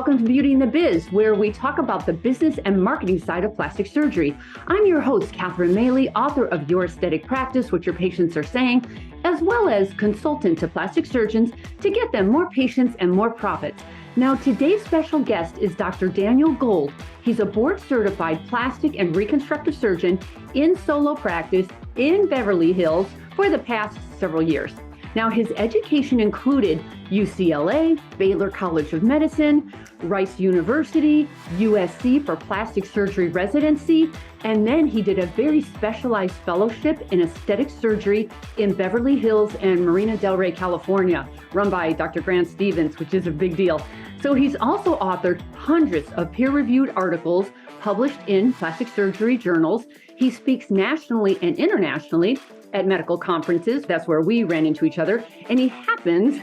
Welcome to Beauty and the Biz, where we talk about the business and marketing side of plastic surgery. I'm your host, Catherine Maley, author of Your Aesthetic Practice, What Your Patients Are Saying, as well as consultant to plastic surgeons to get them more patients and more profits. Now, today's special guest is Dr. Daniel Gould. He's a board-certified plastic and reconstructive surgeon in solo practice in Beverly Hills for the past several years. Now, his education included UCLA, Baylor College of Medicine, Rice University, USC for plastic surgery residency, and then he did a very specialized fellowship in aesthetic surgery in Beverly Hills and Marina Del Rey, California, run by Dr. Grant Stevens, which is a big deal. So he's also authored hundreds of peer-reviewed articles published in plastic surgery journals. He speaks nationally and internationally at medical conferences. That's where we ran into each other. And he happens,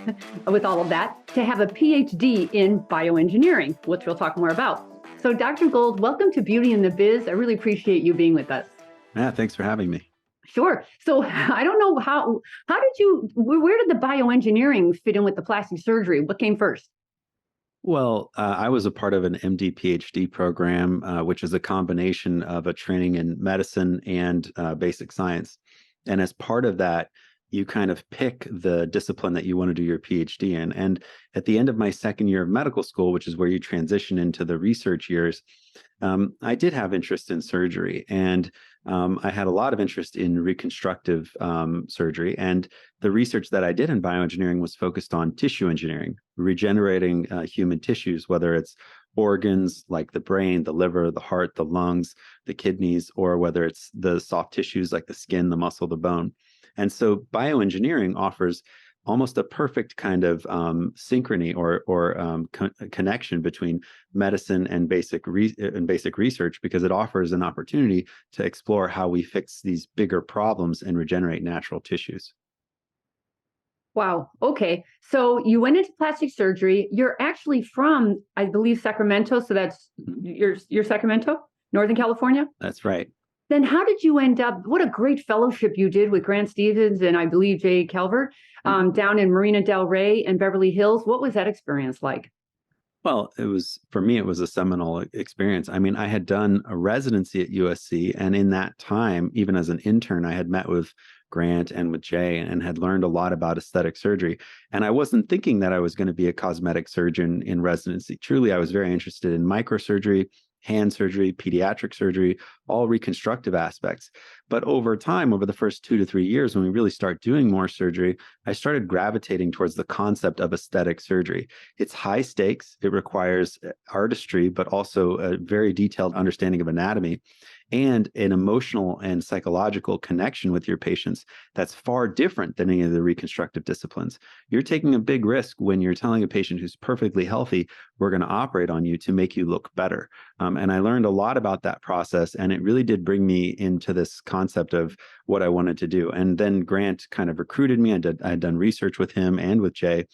with all of that, to have a PhD in bioengineering, which we'll talk more about. So Dr. Gould, welcome to Beauty and the Biz. I really appreciate you being with us. Yeah, thanks for having me. Sure. So I don't know where did the bioengineering fit in with the plastic surgery? What came first? Well, I was a part of an MD PhD program, which is a combination of a training in medicine and basic science. And as part of that, you kind of pick the discipline that you want to do your PhD in. And at the end of my second year of medical school, which is where you transition into the research years, I did have interest in surgery. And I had a lot of interest in reconstructive surgery. And the research that I did in bioengineering was focused on tissue engineering, regenerating human tissues, whether it's organs like the brain, the liver, the heart, the lungs, the kidneys, or whether it's the soft tissues like the skin, the muscle, the bone. And so bioengineering offers almost a perfect kind of synchrony or connection between medicine and basic research, because it offers an opportunity to explore how we fix these bigger problems and regenerate natural tissues. Wow. Okay. So you went into plastic surgery. You're actually from, I believe, Sacramento. So that's you're Sacramento, Northern California? That's right. Then how did you end up, what a great fellowship you did with Grant Stevens and I believe Jay Calvert down in Marina Del Rey and Beverly Hills. What was that experience like? Well, for me, it was a seminal experience. I mean, I had done a residency at USC, and in that time, even as an intern, I had met with Grant and with Jay and had learned a lot about aesthetic surgery. And I wasn't thinking that I was going to be a cosmetic surgeon in residency. Truly, I was very interested in microsurgery, hand surgery, pediatric surgery, all reconstructive aspects. But over time, over the first 2 to 3 years, when we really start doing more surgery, I started gravitating towards the concept of aesthetic surgery. It's high stakes. It requires artistry, but also a very detailed understanding of anatomy and an emotional and psychological connection with your patients that's far different than any of the reconstructive disciplines. You're taking a big risk when you're telling a patient who's perfectly healthy, we're going to operate on you to make you look better. And I learned a lot about that process, and it really did bring me into this concept of what I wanted to do. And then Grant kind of recruited me. I had done research with him and with Jay.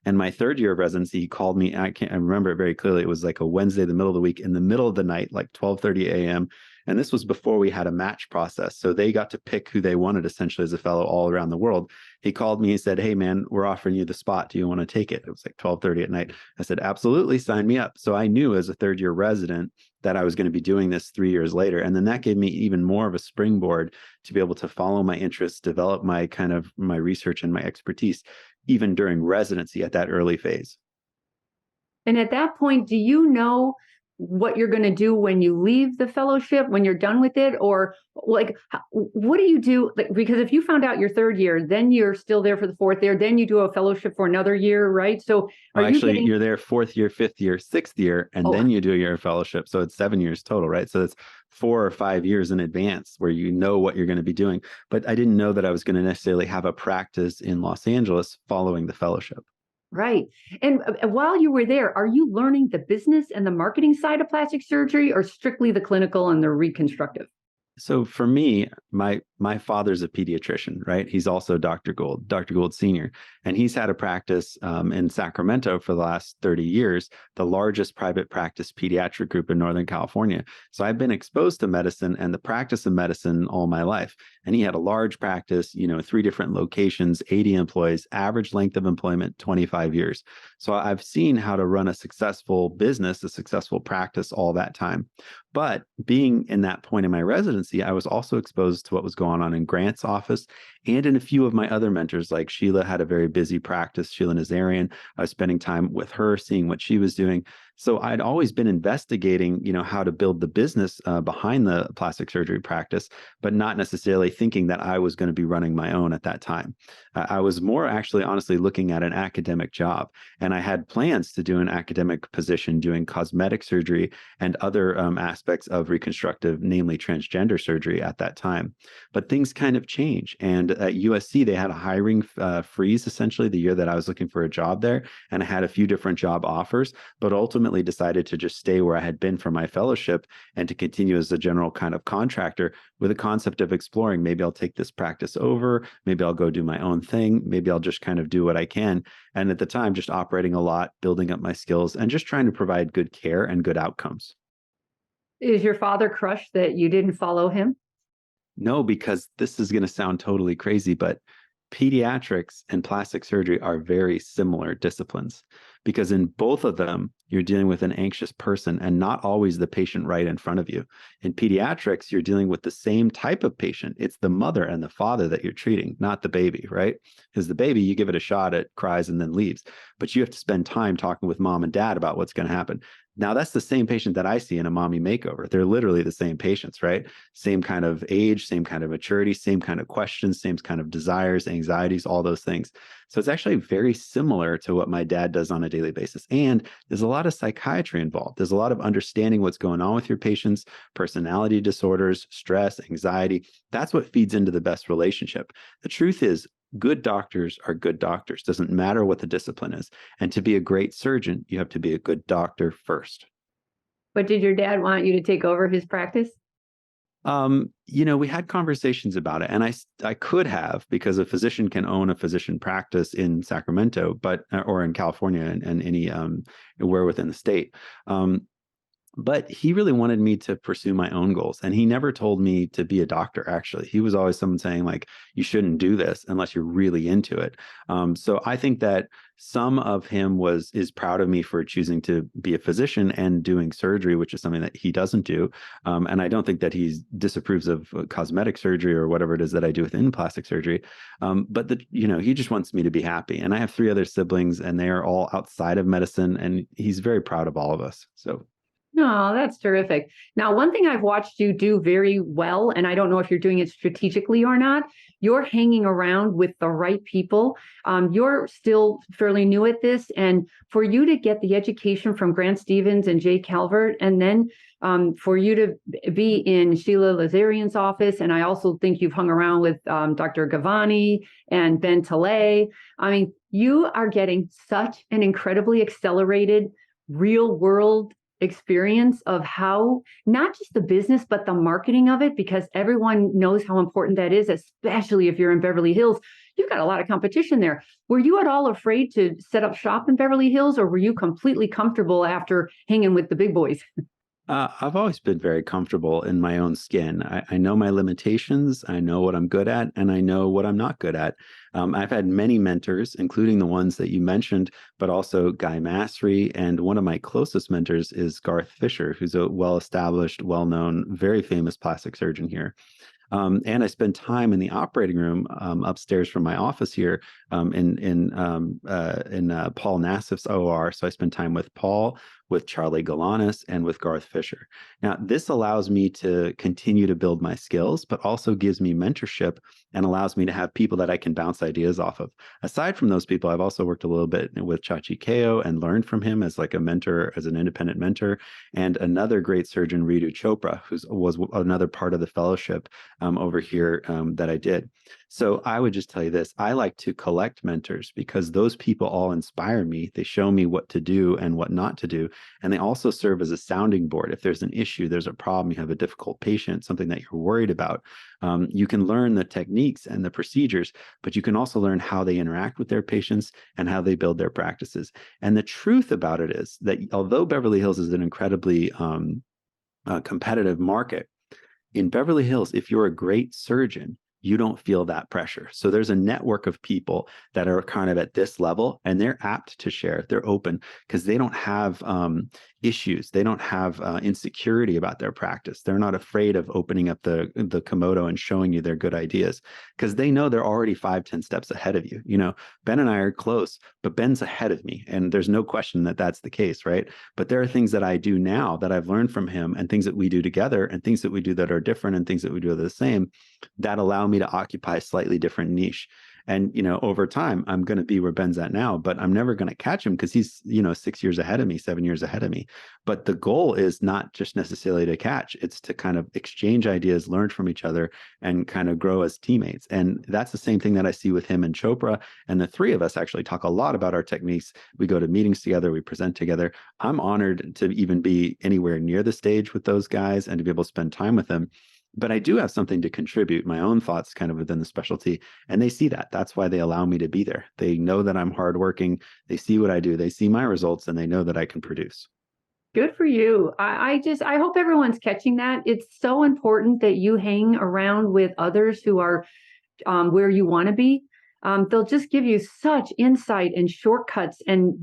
And my third year of residency, he called me. I remember it very clearly. It was like a Wednesday, the middle of the week, in the middle of the night, like 12:30 a.m. And this was before we had a match process. So they got to pick who they wanted essentially as a fellow all around the world. He called me and said, "Hey man, we're offering you the spot. Do you want to take it?" It was like 12:30 at night. I said, "Absolutely, sign me up." So I knew as a third year resident that I was going to be doing this 3 years later. And then that gave me even more of a springboard to be able to follow my interests, develop my research and my expertise, even during residency at that early phase. And at that point, do you know what you're going to do when you leave the fellowship, when you're done with it? Or like, what do you do? Like, because if you found out your third year, then you're still there for the fourth year, then you do a fellowship for another year, right? So you're there fourth year, fifth year, sixth year, and then you do your fellowship. So it's 7 years total, right? So it's 4 or 5 years in advance where you know what you're going to be doing. But I didn't know that I was going to necessarily have a practice in Los Angeles following the fellowship. Right. And while you were there, are you learning the business and the marketing side of plastic surgery or strictly the clinical and the reconstructive? So for me, my father's a pediatrician, right? He's also Dr. Gould Senior, and he's had a practice in Sacramento for the last 30 years, the largest private practice pediatric group in Northern California. So I've been exposed to medicine and the practice of medicine all my life. And he had a large practice, 3 different locations, 80 employees, average length of employment, 25 years. So I've seen how to run a successful business, a successful practice all that time. But being in that point in my residency, I was also exposed to what was going on in Grant's office and in a few of my other mentors. Like Sheila had a very busy practice, Sheila Nazarian. I was spending time with her, seeing what she was doing. So I'd always been investigating, how to build the business behind the plastic surgery practice, but not necessarily thinking that I was going to be running my own at that time. I was more actually, honestly, looking at an academic job, and I had plans to do an academic position doing cosmetic surgery and other aspects of reconstructive, namely transgender surgery at that time. But things kind of change. And at USC, they had a hiring freeze essentially the year that I was looking for a job there. And I had a few different job offers, but ultimately decided to just stay where I had been for my fellowship and to continue as a general kind of contractor with a concept of exploring. Maybe I'll take this practice over. Maybe I'll go do my own thing. Maybe I'll just kind of do what I can. And at the time, just operating a lot, building up my skills, and just trying to provide good care and good outcomes. Is your father crushed that you didn't follow him? No, because this is going to sound totally crazy, but pediatrics and plastic surgery are very similar disciplines because in both of them, you're dealing with an anxious person and not always the patient right in front of you. In pediatrics, you're dealing with the same type of patient. It's the mother and the father that you're treating, not the baby, right? Because the baby, you give it a shot, it cries and then leaves. But you have to spend time talking with mom and dad about what's going to happen. Now, that's the same patient that I see in a mommy makeover. They're literally the same patients, right? Same kind of age, same kind of maturity, same kind of questions, same kind of desires, anxieties, all those things. So it's actually very similar to what my dad does on a daily basis. And there's a lot of psychiatry involved. There's a lot of understanding what's going on with your patients, personality disorders, stress, anxiety. That's what feeds into the best relationship. The truth is, good doctors are good doctors. Doesn't matter what the discipline is. And to be a great surgeon, you have to be a good doctor first. But did your dad want you to take over his practice? We had conversations about it, and I could have, because a physician can own a physician practice in Sacramento, but or in California and any where within the state. But he really wanted me to pursue my own goals. And he never told me to be a doctor, actually. He was always someone saying, like, you shouldn't do this unless you're really into it. So I think that some of him is proud of me for choosing to be a physician and doing surgery, which is something that he doesn't do. And I don't think that he disapproves of cosmetic surgery or whatever it is that I do within plastic surgery. But he just wants me to be happy. And I have 3 other siblings, and they are all outside of medicine, and he's very proud of all of us. So. No, that's terrific. Now, one thing I've watched you do very well, and I don't know if you're doing it strategically or not, you're hanging around with the right people. You're still fairly new at this, and for you to get the education from Grant Stevens and Jay Calvert, and then for you to be in Sheila Lazarian's office, and I also think you've hung around with Dr. Gavani and Ben Talay. I mean, you are getting such an incredibly accelerated real world experience of how not just the business but the marketing of it, because everyone knows how important that is, especially if you're in Beverly Hills. You've got a lot of competition there. Were you at all afraid to set up shop in Beverly Hills, or were you completely comfortable after hanging with the big boys? I've always been very comfortable in my own skin. I know my limitations, I know what I'm good at, and I know what I'm not good at. I've had many mentors, including the ones that you mentioned, but also Guy Massry. And one of my closest mentors is Garth Fisher, who's a well-established, well-known, very famous plastic surgeon here. And I spend time in the operating room upstairs from my office here in Paul Nassif's OR. So I spend time with Paul, with Charlie Galanis, and with Garth Fisher. Now, this allows me to continue to build my skills, but also gives me mentorship and allows me to have people that I can bounce ideas off of. Aside from those people, I've also worked a little bit with Chachi Keo and learned from him as like a mentor, as an independent mentor, and another great surgeon, Ritu Chopra, who was another part of the fellowship over here that I did. So I would just tell you this. I like to collect mentors because those people all inspire me. They show me what to do and what not to do. And they also serve as a sounding board. If there's an issue, there's a problem, you have a difficult patient, something that you're worried about, you can learn the techniques and the procedures, but you can also learn how they interact with their patients and how they build their practices. And the truth about it is that although Beverly Hills is an incredibly competitive market, in Beverly Hills, if you're a great surgeon, you don't feel that pressure. So there's a network of people that are kind of at this level, and they're apt to share. They're open because they don't have issues. They don't have insecurity about their practice. They're not afraid of opening up the Komodo and showing you their good ideas because they know they're already 5-10 steps ahead of you. You know, Ben and I are close, but Ben's ahead of me, and there's no question that that's the case, right? But there are things that I do now that I've learned from him, and things that we do together, and things that we do that are different, and things that we do that are the same, that allow me to occupy a slightly different niche. And, you know, over time, I'm going to be where Ben's at now, but I'm never going to catch him because he's, you know, 6 years ahead of me, 7 years ahead of me. But the goal is not just necessarily to catch, it's to kind of exchange ideas, learn from each other, and kind of grow as teammates. And that's the same thing that I see with him and Chopra. And the three of us actually talk a lot about our techniques. We go to meetings together, we present together. I'm honored to even be anywhere near the stage with those guys and to be able to spend time with them. But I do have something to contribute, my own thoughts kind of within the specialty. And they see that. That's why they allow me to be there. They know that I'm hardworking. They see what I do. They see my results, and they know that I can produce. Good for you. I hope everyone's catching that. It's so important that you hang around with others who are where you want to be. They'll just give you such insight and shortcuts, and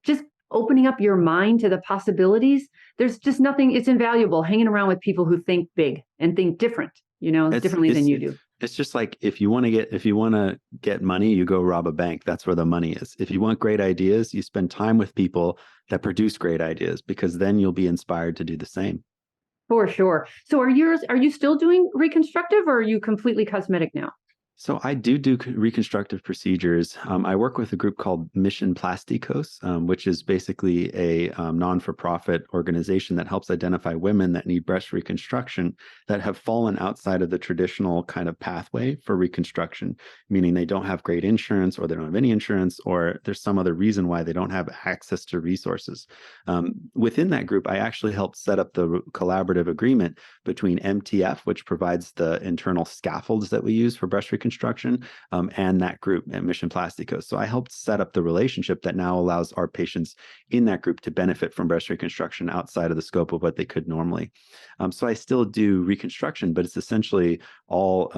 just opening up your mind to the possibilities. There's just nothing, it's invaluable hanging around with people who think big and think different, differently than you do. It's just like if you want to get money, you go rob a bank. That's where the money is. If you want great ideas, you spend time with people that produce great ideas, because then you'll be inspired to do the same. For sure. So are you still doing reconstructive, or are you completely cosmetic now? So I do reconstructive procedures. I work with a group called Mission Plasticos, which is basically a non-for-profit organization that helps identify women that need breast reconstruction that have fallen outside of the traditional kind of pathway for reconstruction, meaning they don't have great insurance, or they don't have any insurance, or there's some other reason why they don't have access to resources. Within that group, I actually helped set up the collaborative agreement between MTF, which provides the internal scaffolds that we use for breast reconstruction, and that group at Mission Plasticos. So I helped set up the relationship that now allows our patients in that group to benefit from breast reconstruction outside of the scope of what they could normally. So I still do reconstruction, but it's essentially all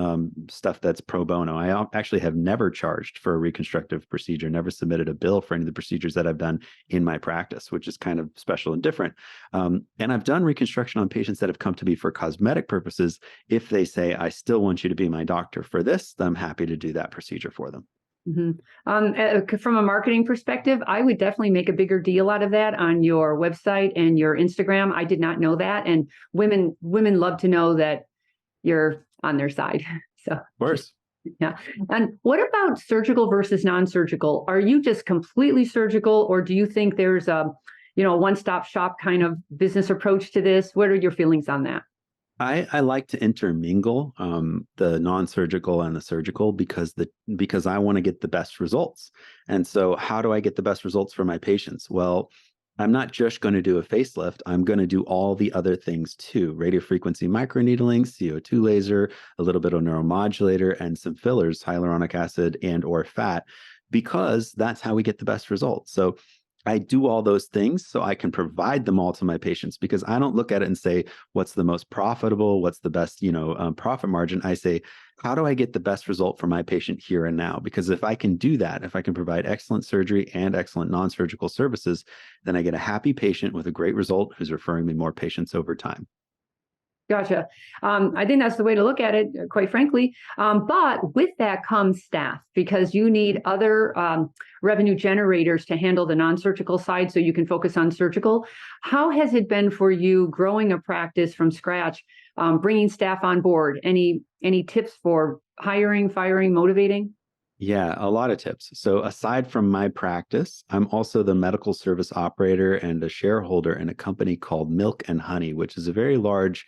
stuff that's pro bono. I actually have never charged for a reconstructive procedure, never submitted a bill for any of the procedures that I've done in my practice, which is kind of special and different. And I've done reconstruction on patients that have come to me for cosmetic purposes. If they say, I still want you to be my doctor for this, I'm happy to do that procedure for them. Mm-hmm. From a marketing perspective, I would definitely make a bigger deal out of that on your website and your Instagram. I did not know that, and women love to know that you're on their side. So, of course. Yeah. And what about surgical versus non-surgical? Are you just completely surgical, or do you think there's a one-stop shop kind of business approach to this? What are your feelings on that? I like to intermingle the non-surgical and the surgical because I want to get the best results. And so how do I get the best results for my patients? Well, I'm not just going to do a facelift. I'm going to do all the other things too. Radiofrequency microneedling, CO2 laser, a little bit of neuromodulator, and some fillers, hyaluronic acid and or fat, because that's how we get the best results. So I do all those things so I can provide them all to my patients, because I don't look at it and say, what's the most profitable? What's the best, profit margin? I say, how do I get the best result for my patient here and now? Because if I can do that, if I can provide excellent surgery and excellent non-surgical services, then I get a happy patient with a great result who's referring me more patients over time. Gotcha. I think that's the way to look at it, quite frankly. But with that comes staff, because you need other revenue generators to handle the non-surgical side so you can focus on surgical. How has it been for you growing a practice from scratch, bringing staff on board? Any tips for hiring, firing, motivating? Yeah, a lot of tips. So, aside from my practice, I'm also the medical service operator and a shareholder in a company called Milk and Honey, which is a very large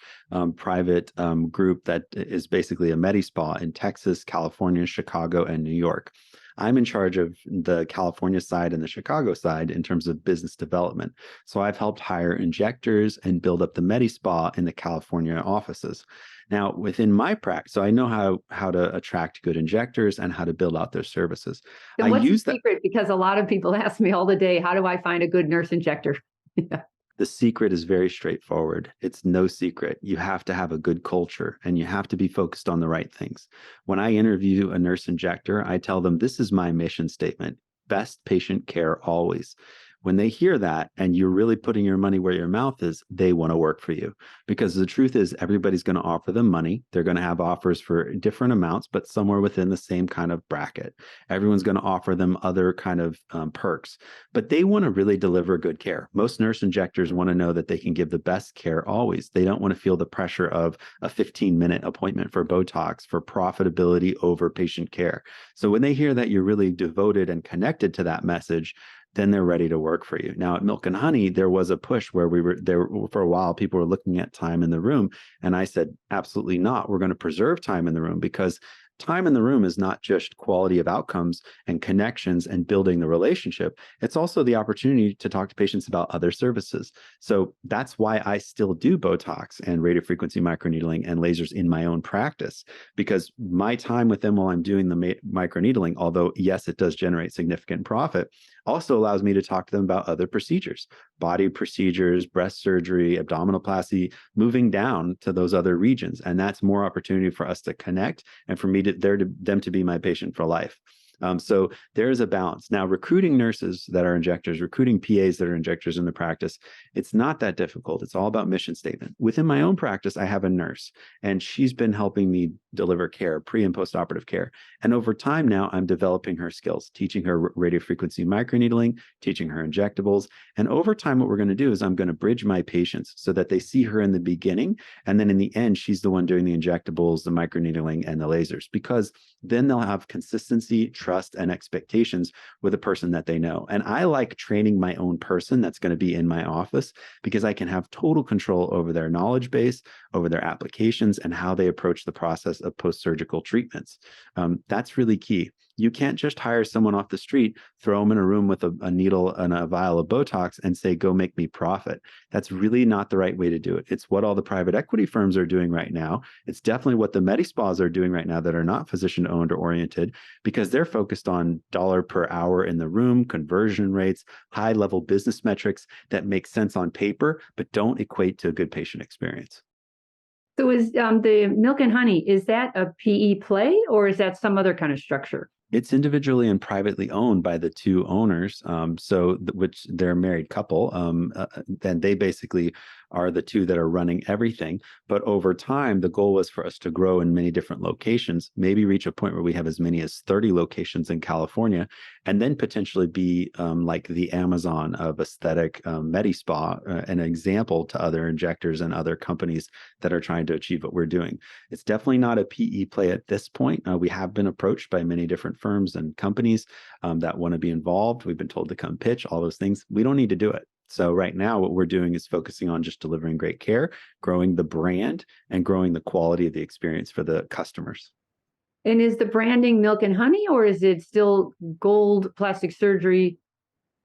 private group that is basically a medi spa in Texas, California, Chicago, and New York. I'm in charge of the California side and the Chicago side in terms of business development. So I've helped hire injectors and build up the Medi Spa in the California offices. Now, within my practice, so I know how to attract good injectors and how to build out their services. So I what's the use that. secret? Because a lot of people ask me all the day, how do I find a good nurse injector? Yeah. The secret is very straightforward. It's no secret. You have to have a good culture and you have to be focused on the right things. When I interview a nurse injector, I tell them this is my mission statement: best patient care always. When they hear that and you're really putting your money where your mouth is, they want to work for you. Because the truth is, everybody's going to offer them money. They're going to have offers for different amounts, but somewhere within the same kind of bracket. Everyone's going to offer them other kind of perks, but they want to really deliver good care. Most nurse injectors want to know that they can give the best care always. They don't want to feel the pressure of a 15-minute appointment for Botox, for profitability over patient care. So when they hear that you're really devoted and connected to that message, then they're ready to work for you. Now at Milk and Honey, there was a push where we were there for a while. People were looking at time in the room. And I said, absolutely not. We're going to preserve time in the room, because time in the room is not just quality of outcomes and connections and building the relationship. It's also the opportunity to talk to patients about other services. So that's why I still do Botox and radiofrequency microneedling and lasers in my own practice, because my time with them while I'm doing the microneedling, although yes, it does generate significant profit, also allows me to talk to them about other procedures, body procedures, breast surgery, abdominoplasty, moving down to those other regions. And that's more opportunity for us to connect and for me to them to be my patient for life. So there is a balance. Now, recruiting nurses that are injectors, recruiting PAs that are injectors in the practice, it's not that difficult. It's all about mission statement. Within my own practice, I have a nurse, and she's been helping me deliver care, pre and post-operative care. And over time now, I'm developing her skills, teaching her radiofrequency microneedling, teaching her injectables. And over time, what we're going to do is I'm going to bridge my patients so that they see her in the beginning, and then in the end, she's the one doing the injectables, the microneedling, and the lasers, because then they'll have consistency, trust, and expectations with a person that they know. And I like training my own person that's going to be in my office, because I can have total control over their knowledge base, over their applications, and how they approach the process of post-surgical treatments. That's really key. You can't just hire someone off the street, throw them in a room with a needle and a vial of Botox and say, go make me profit. That's really not the right way to do it. It's what all the private equity firms are doing right now. It's definitely what the medi spas are doing right now that are not physician owned or oriented, because they're focused on dollar per hour in the room, conversion rates, high level business metrics that make sense on paper, but don't equate to a good patient experience. So is the Milk and Honey, is that a PE play or is that some other kind of structure? It's individually and privately owned by the two owners, which they're a married couple. And they basically are the two that are running everything. But over time, the goal was for us to grow in many different locations, maybe reach a point where we have as many as 30 locations in California, and then potentially be like the Amazon of aesthetic medi spa, an example to other injectors and other companies that are trying to achieve what we're doing. It's definitely not a PE play at this point. We have been approached by many different firms and companies that want to be involved. We've been told to come pitch, all those things. We don't need to do it. So right now, what we're doing is focusing on just delivering great care, growing the brand, and growing the quality of the experience for the customers. And is the branding Milk and Honey, or is it still Gould Plastic Surgery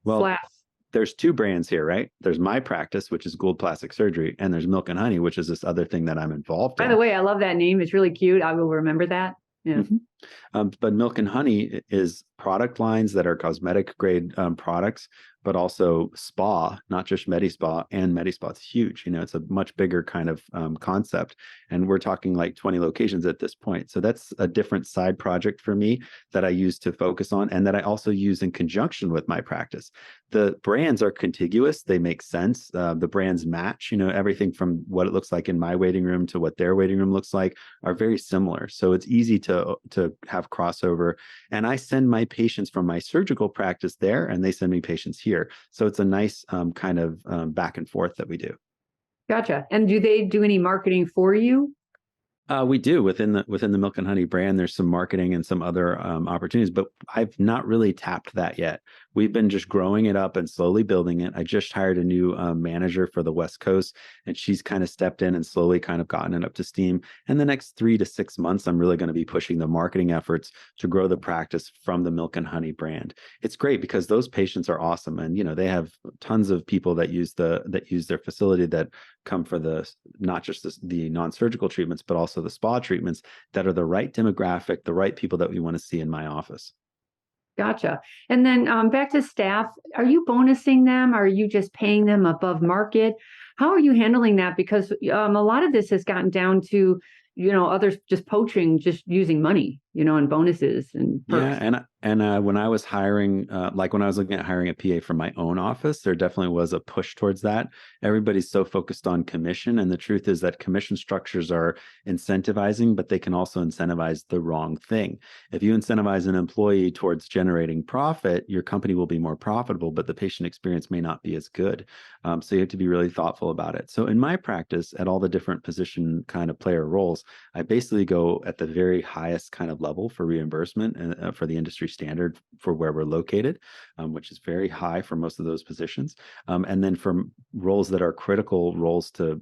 Well, slash? there's two brands here, right? There's my practice, which is Gould Plastic Surgery, and there's Milk and Honey, which is this other thing that I'm involved By in. the way, I love that name. It's really cute. I will remember that. Yeah. But Milk and Honey is product lines that are cosmetic grade products, but also spa, not just medi spa. And medi spa, it's huge. It's a much bigger kind of concept. And we're talking like 20 locations at this point. So that's a different side project for me that I use to focus on, and that I also use in conjunction with my practice. The brands are contiguous. They make sense. The brands match, everything from what it looks like in my waiting room to what their waiting room looks like are very similar. So it's easy to have crossover. And I send my patients from my surgical practice there, and they send me patients here. So it's a nice kind of back and forth that we do. Gotcha. And do they do any marketing for you? We do within the Milk and Honey brand. There's some marketing and some other opportunities, but I've not really tapped that yet. We've been just growing it up and slowly building it. I just hired a new manager for the West Coast, and she's kind of stepped in and slowly kind of gotten it up to steam. And the next 3 to 6 months, I'm really going to be pushing the marketing efforts to grow the practice from the Milk and Honey brand. It's great because those patients are awesome, and they have tons of people that use their facility that come for the not just the non-surgical treatments, but also the spa treatments that are the right demographic, the right people that we want to see in my office. Gotcha. And then back to staff, are you bonusing them? Are you just paying them above market? How are you handling that? Because a lot of this has gotten down to, others just poaching, just using money, and bonuses and perks. Yeah, and when I was hiring, like when I was looking at hiring a PA for my own office, there definitely was a push towards that. Everybody's so focused on commission, and the truth is that commission structures are incentivizing, but they can also incentivize the wrong thing. If you incentivize an employee towards generating profit, your company will be more profitable, but the patient experience may not be as good. So you have to be really thoughtful about it. So in my practice, at all the different position kind of player roles, I basically go at the very highest kind of level for reimbursement and for the industry standard for where we're located, which is very high for most of those positions. And then for roles that are critical roles to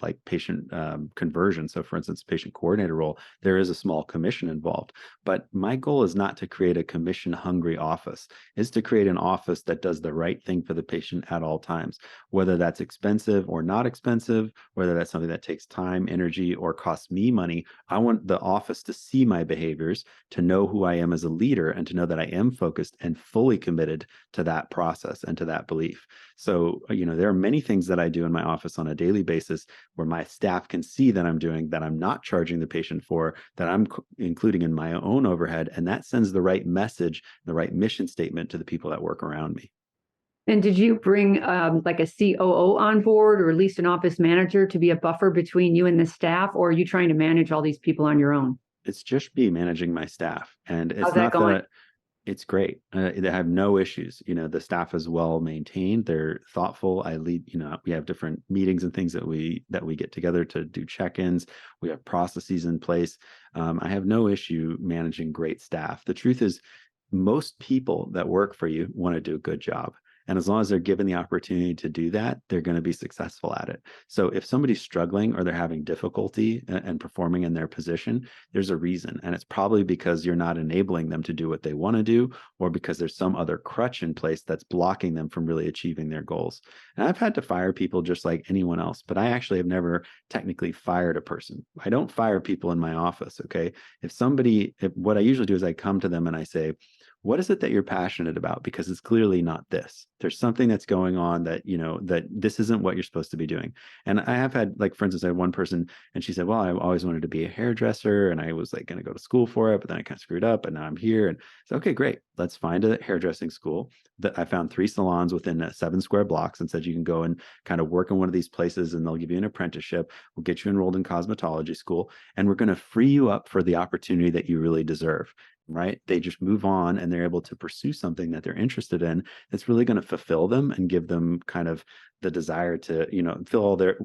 like patient conversion. So for instance, patient coordinator role, there is a small commission involved. But my goal is not to create a commission hungry office, is to create an office that does the right thing for the patient at all times, whether that's expensive or not expensive, whether that's something that takes time, energy, or costs me money. I want the office to see my behaviors, to know who I am as a leader, and to know that I am focused and fully committed to that process and to that belief. So, there are many things that I do in my office on a daily basis where my staff can see that I'm doing, that I'm not charging the patient for, that I'm including in my own overhead. And that sends the right message, the right mission statement to the people that work around me. And did you bring like a COO on board, or at least an office manager, to be a buffer between you and the staff, or are you trying to manage all these people on your own? It's just me managing my staff. And How's it's that not going? that it's great. They have no issues. The staff is well maintained. They're thoughtful. I lead, we have different meetings and things that we get together to do check-ins. We have processes in place. I have no issue managing great staff. The truth is, most people that work for you want to do a good job. And as long as they're given the opportunity to do that, they're going to be successful at it. So if somebody's struggling or they're having difficulty and performing in their position, there's a reason. And it's probably because you're not enabling them to do what they want to do, or because there's some other crutch in place that's blocking them from really achieving their goals. And I've had to fire people just like anyone else, but I actually have never technically fired a person. I don't fire people in my office. Okay. What I usually do is I come to them and I say, what is it that you're passionate about? Because it's clearly not this. There's something that's going on that, that this isn't what you're supposed to be doing. And I have had, like, for instance, I had one person and she said, well, I always wanted to be a hairdresser and I was like going to go to school for it, but then I kind of screwed up and now I'm here. And so, okay, great. Let's find a hairdressing school. That I found 3 salons within 7 square blocks and said, you can go and kind of work in one of these places and they'll give you an apprenticeship. We'll get you enrolled in cosmetology school and we're going to free you up for the opportunity that you really deserve. Right? They just move on and they're able to pursue something that they're interested in that's really going to fulfill them and give them kind of the desire to,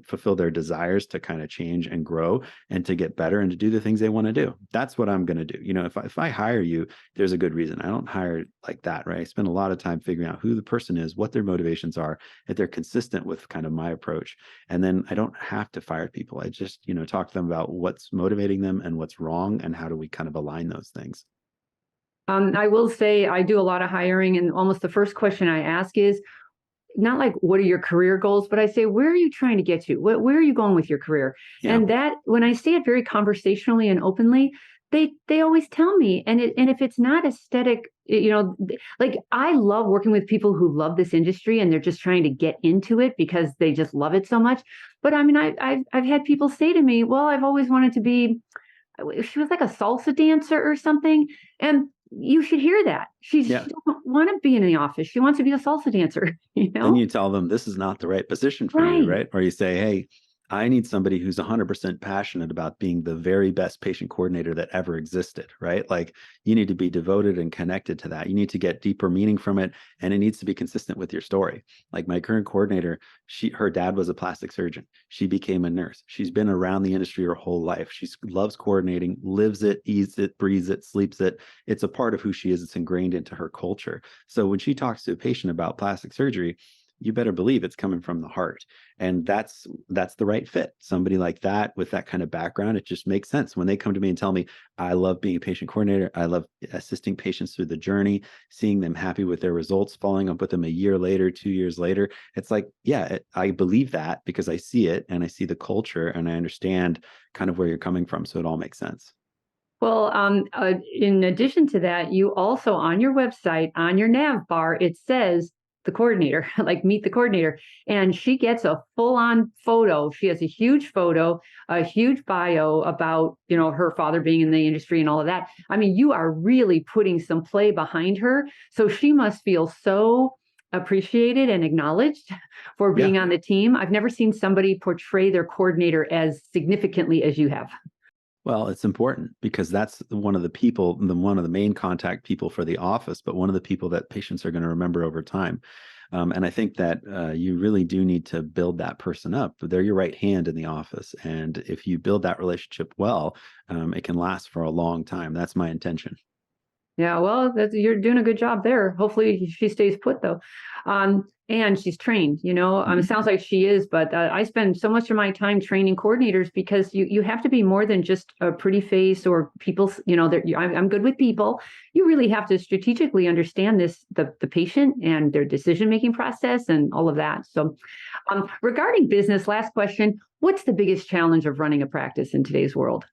fulfill their desires to kind of change and grow and to get better and to do the things they want to do. That's what I'm going to do. If I hire you, there's a good reason. I don't hire like that, right? I spend a lot of time figuring out who the person is, what their motivations are, if they're consistent with kind of my approach. And then I don't have to fire people. I just, talk to them about what's motivating them and what's wrong and how do we kind of align those things. I will say I do a lot of hiring, and almost the first question I ask is not like, what are your career goals? But I say, where are you trying to get to? Where are you going with your career? Yeah. And that, when I say it very conversationally and openly, they always tell me. And if it's not aesthetic, like, I love working with people who love this industry and they're just trying to get into it because they just love it so much. But I mean, I've had people say to me, well, I've always wanted to be, she was like a salsa dancer or something. And you should hear that. She doesn't want to be in the office. She wants to be a salsa dancer, Then you tell them this is not the right position for you, right? Or you say, hey, I need somebody who's 100% passionate about being the very best patient coordinator that ever existed, right? Like you need to be devoted and connected to that. You need to get deeper meaning from it, and it needs to be consistent with your story. Like my current coordinator, her dad was a plastic surgeon. She became a nurse. She's been around the industry her whole life. She loves coordinating, lives it, eats it, breathes it, sleeps it. It's a part of who she is. It's ingrained into her culture. So when she talks to a patient about plastic surgery, you better believe it's coming from the heart, and that's the right fit. Somebody like that with that kind of background, it just makes sense when they come to me and tell me, I love being a patient coordinator, I love assisting patients through the journey, seeing them happy with their results, following up with them a year later, 2 years later. It's like, yeah, I believe that because I see it and I see the culture and I understand kind of where you're coming from, so it all makes sense. Well, in addition to that, you also on your website, on your nav bar, it says the coordinator, like meet the coordinator. And she gets a full on photo. She has a huge photo, a huge bio about, her father being in the industry and all of that. I mean, you are really putting some play behind her. So she must feel so appreciated and acknowledged for Yeah. being on the team. I've never seen somebody portray their coordinator as significantly as you have. Well, it's important because that's one of the people, one of the main contact people for the office, but one of the people that patients are going to remember over time. And I think that you really do need to build that person up. They're your right hand in the office. And if you build that relationship well, it can last for a long time. That's my intention. Yeah, well, you're doing a good job there. Hopefully, she stays put though, and she's trained. It Mhm. sounds like she is, but I spend so much of my time training coordinators because you have to be more than just a pretty face or people. I'm good with people. You really have to strategically understand the patient and their decision making process and all of that. So, regarding business, last question: what's the biggest challenge of running a practice in today's world,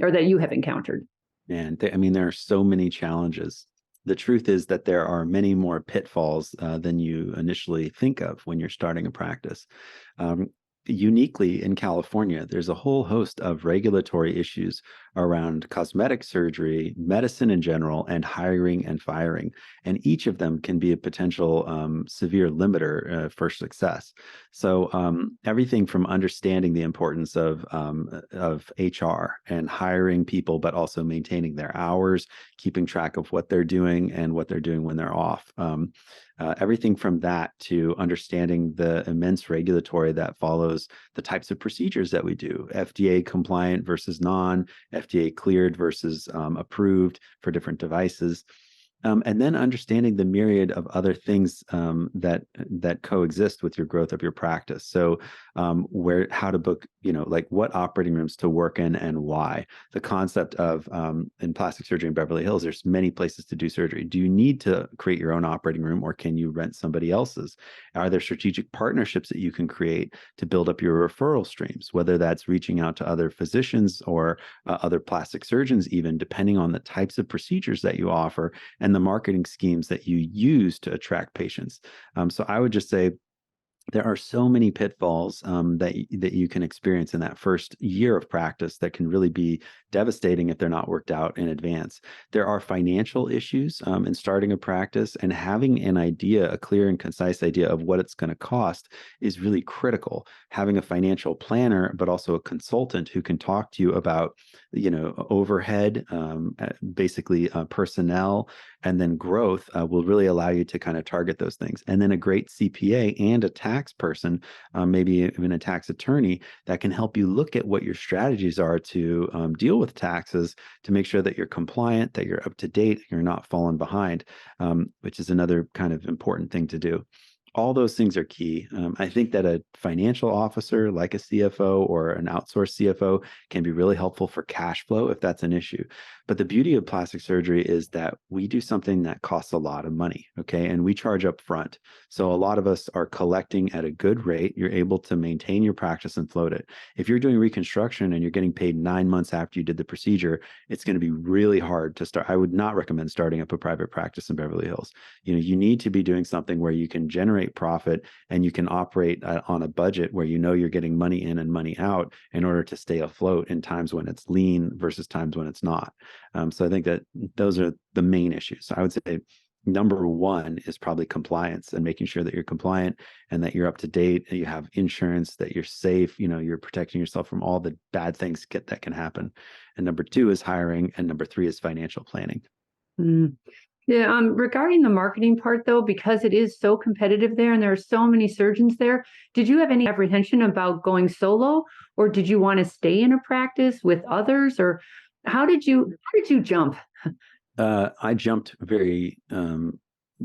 or that you have encountered? And I mean, there are so many challenges. The truth is that there are many more pitfalls than you initially think of when you're starting a practice. Um, Uniquely in California, there's a whole host of regulatory issues around cosmetic surgery, medicine in general, and hiring and firing. And each of them can be a potential severe limiter for success. So everything from understanding the importance of HR and hiring people, but also maintaining their hours, keeping track of what they're doing and what they're doing when they're off. Everything from that to understanding the immense regulatory that follows the types of procedures that we do, FDA compliant versus non, FDA cleared versus approved for different devices. And then understanding the myriad of other things that coexist with your growth of your practice. So, how to book, like what operating rooms to work in and why. The concept of in plastic surgery in Beverly Hills, there's many places to do surgery. Do you need to create your own operating room, or can you rent somebody else's? Are there strategic partnerships that you can create to build up your referral streams? Whether that's reaching out to other physicians or other plastic surgeons, even depending on the types of procedures that you offer and the marketing schemes that you use to attract patients. So I would just say there are so many pitfalls that you can experience in that first year of practice that can really be devastating if they're not worked out in advance. There are financial issues in starting a practice, and having an idea, a clear and concise idea of what it's going to cost is really critical. Having a financial planner, but also a consultant who can talk to you about, overhead, basically personnel, and then growth will really allow you to kind of target those things. And then a great CPA and a tax person, maybe even a tax attorney, that can help you look at what your strategies are to deal with taxes to make sure that you're compliant, that you're up to date, you're not falling behind, which is another kind of important thing to do. All those things are key. I think that a financial officer like a CFO or an outsourced CFO can be really helpful for cash flow if that's an issue. But the beauty of plastic surgery is that we do something that costs a lot of money, okay? And we charge up front. So a lot of us are collecting at a good rate. You're able to maintain your practice and float it. If you're doing reconstruction and you're getting paid 9 months after you did the procedure, it's going to be really hard to start. I would not recommend starting up a private practice in Beverly Hills. You need to be doing something where you can generate profit and you can operate on a budget where you're getting money in and money out in order to stay afloat in times when it's lean versus times when it's not. So I think that those are the main issues. So I would say number one is probably compliance and making sure that you're compliant and that you're up to date, and you have insurance, that you're safe, you're protecting yourself from all the bad things that can happen. And number two is hiring. And number three is financial planning. Mm. Yeah, regarding the marketing part though, because it is so competitive there and there are so many surgeons there, did you have any apprehension about going solo, or did you want to stay in a practice with others, or how did you jump? I jumped very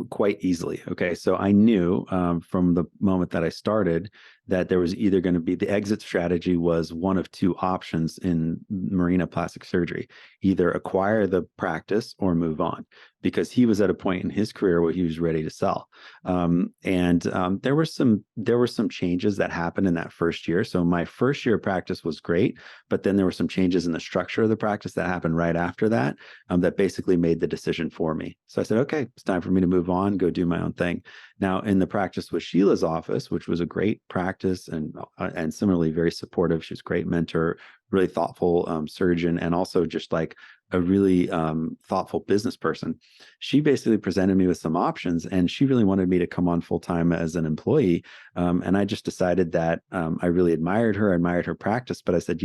quite easily. Okay. So I knew from the moment that I started that there was either going to be the exit strategy was one of two options in marina plastic surgery: either acquire the practice or move on, because he was at a point in his career where he was ready to sell. There were some changes that happened in that first year. So my first year of practice was great, but then there were some changes in the structure of the practice that happened right after that, that basically made the decision for me. So I said, okay, it's time for me to move on, go do my own thing. Now, in the practice with Sheila's office, which was a great practice and similarly very supportive, she was a great mentor, really thoughtful surgeon, and also just like a really thoughtful business person. She basically presented me with some options, and she really wanted me to come on full time as an employee. And I just decided that I really admired her practice, but I said,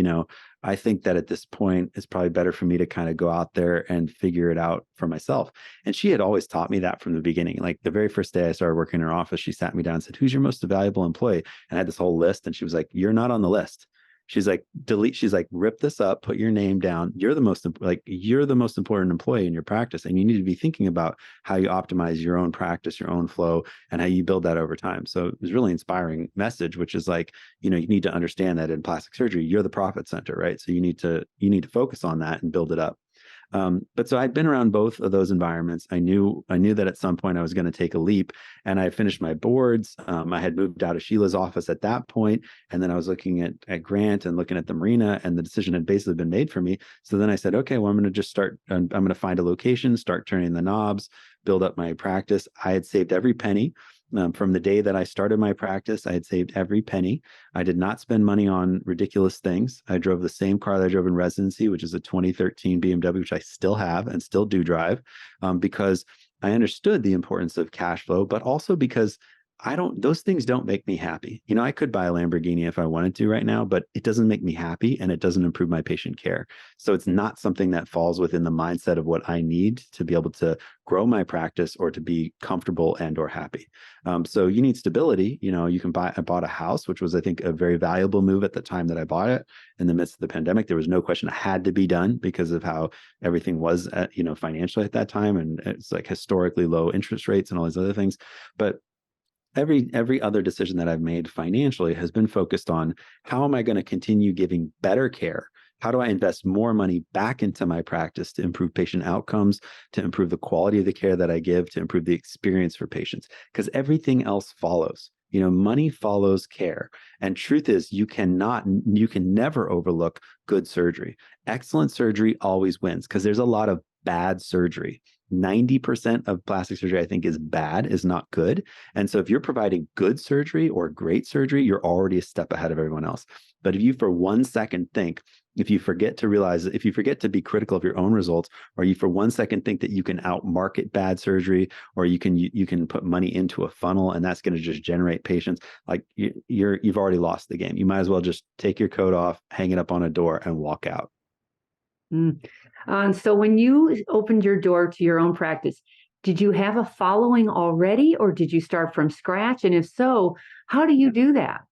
I think that at this point, it's probably better for me to kind of go out there and figure it out for myself. And she had always taught me that from the beginning. Like the very first day I started working in her office, she sat me down and said, "Who's your most valuable employee?" And I had this whole list, and she was like, "You're not on the list." She's like, delete. She's like, rip this up, put your name down. You're the most important employee in your practice. And you need to be thinking about how you optimize your own practice, your own flow, and how you build that over time. So it was really inspiring message, which is like, you need to understand that in plastic surgery, you're the profit center, right? So you need to focus on that and build it up. But so I'd been around both of those environments. I knew that at some point I was going to take a leap, and I finished my boards. I had moved out of Sheila's office at that point, and then I was looking at Grant and looking at the marina, and the decision had basically been made for me. So then I said, okay, well, I'm going to just start. I'm going to find a location, start turning the knobs, build up my practice. I had saved every penny. From the day that I started my practice, I had saved every penny. I did not spend money on ridiculous things. I drove the same car that I drove in residency, which is a 2013 BMW, which I still have and still do drive, because I understood the importance of cash flow, but also because those things don't make me happy. I could buy a Lamborghini if I wanted to right now, but it doesn't make me happy, and it doesn't improve my patient care. So it's not something that falls within the mindset of what I need to be able to grow my practice or to be comfortable and or happy. So you need stability. I bought a house, which was, I think, a very valuable move at the time that I bought it in the midst of the pandemic. There was no question it had to be done because of how everything was, financially at that time. And it's like historically low interest rates and all these other things. But every other decision that I've made financially has been focused on how am I going to continue giving better care? How do I invest more money back into my practice to improve patient outcomes, to improve the quality of the care that I give, to improve the experience for patients? Because everything else follows. Money follows care. And truth is, you can never overlook good surgery. Excellent surgery always wins, because there's a lot of bad surgery. 90% of plastic surgery, I think, is bad, is not good. And so if you're providing good surgery or great surgery, you're already a step ahead of everyone else. But if you for 1 second think, if you forget to be critical of your own results, or you for 1 second think that you can outmarket bad surgery, or you can put money into a funnel and that's going to just generate patients, like you've already lost the game. You might as well just take your coat off, hang it up on a door, and walk out. Mm. So when you opened your door to your own practice, did you have a following already, or did you start from scratch? And if so, how do you do that?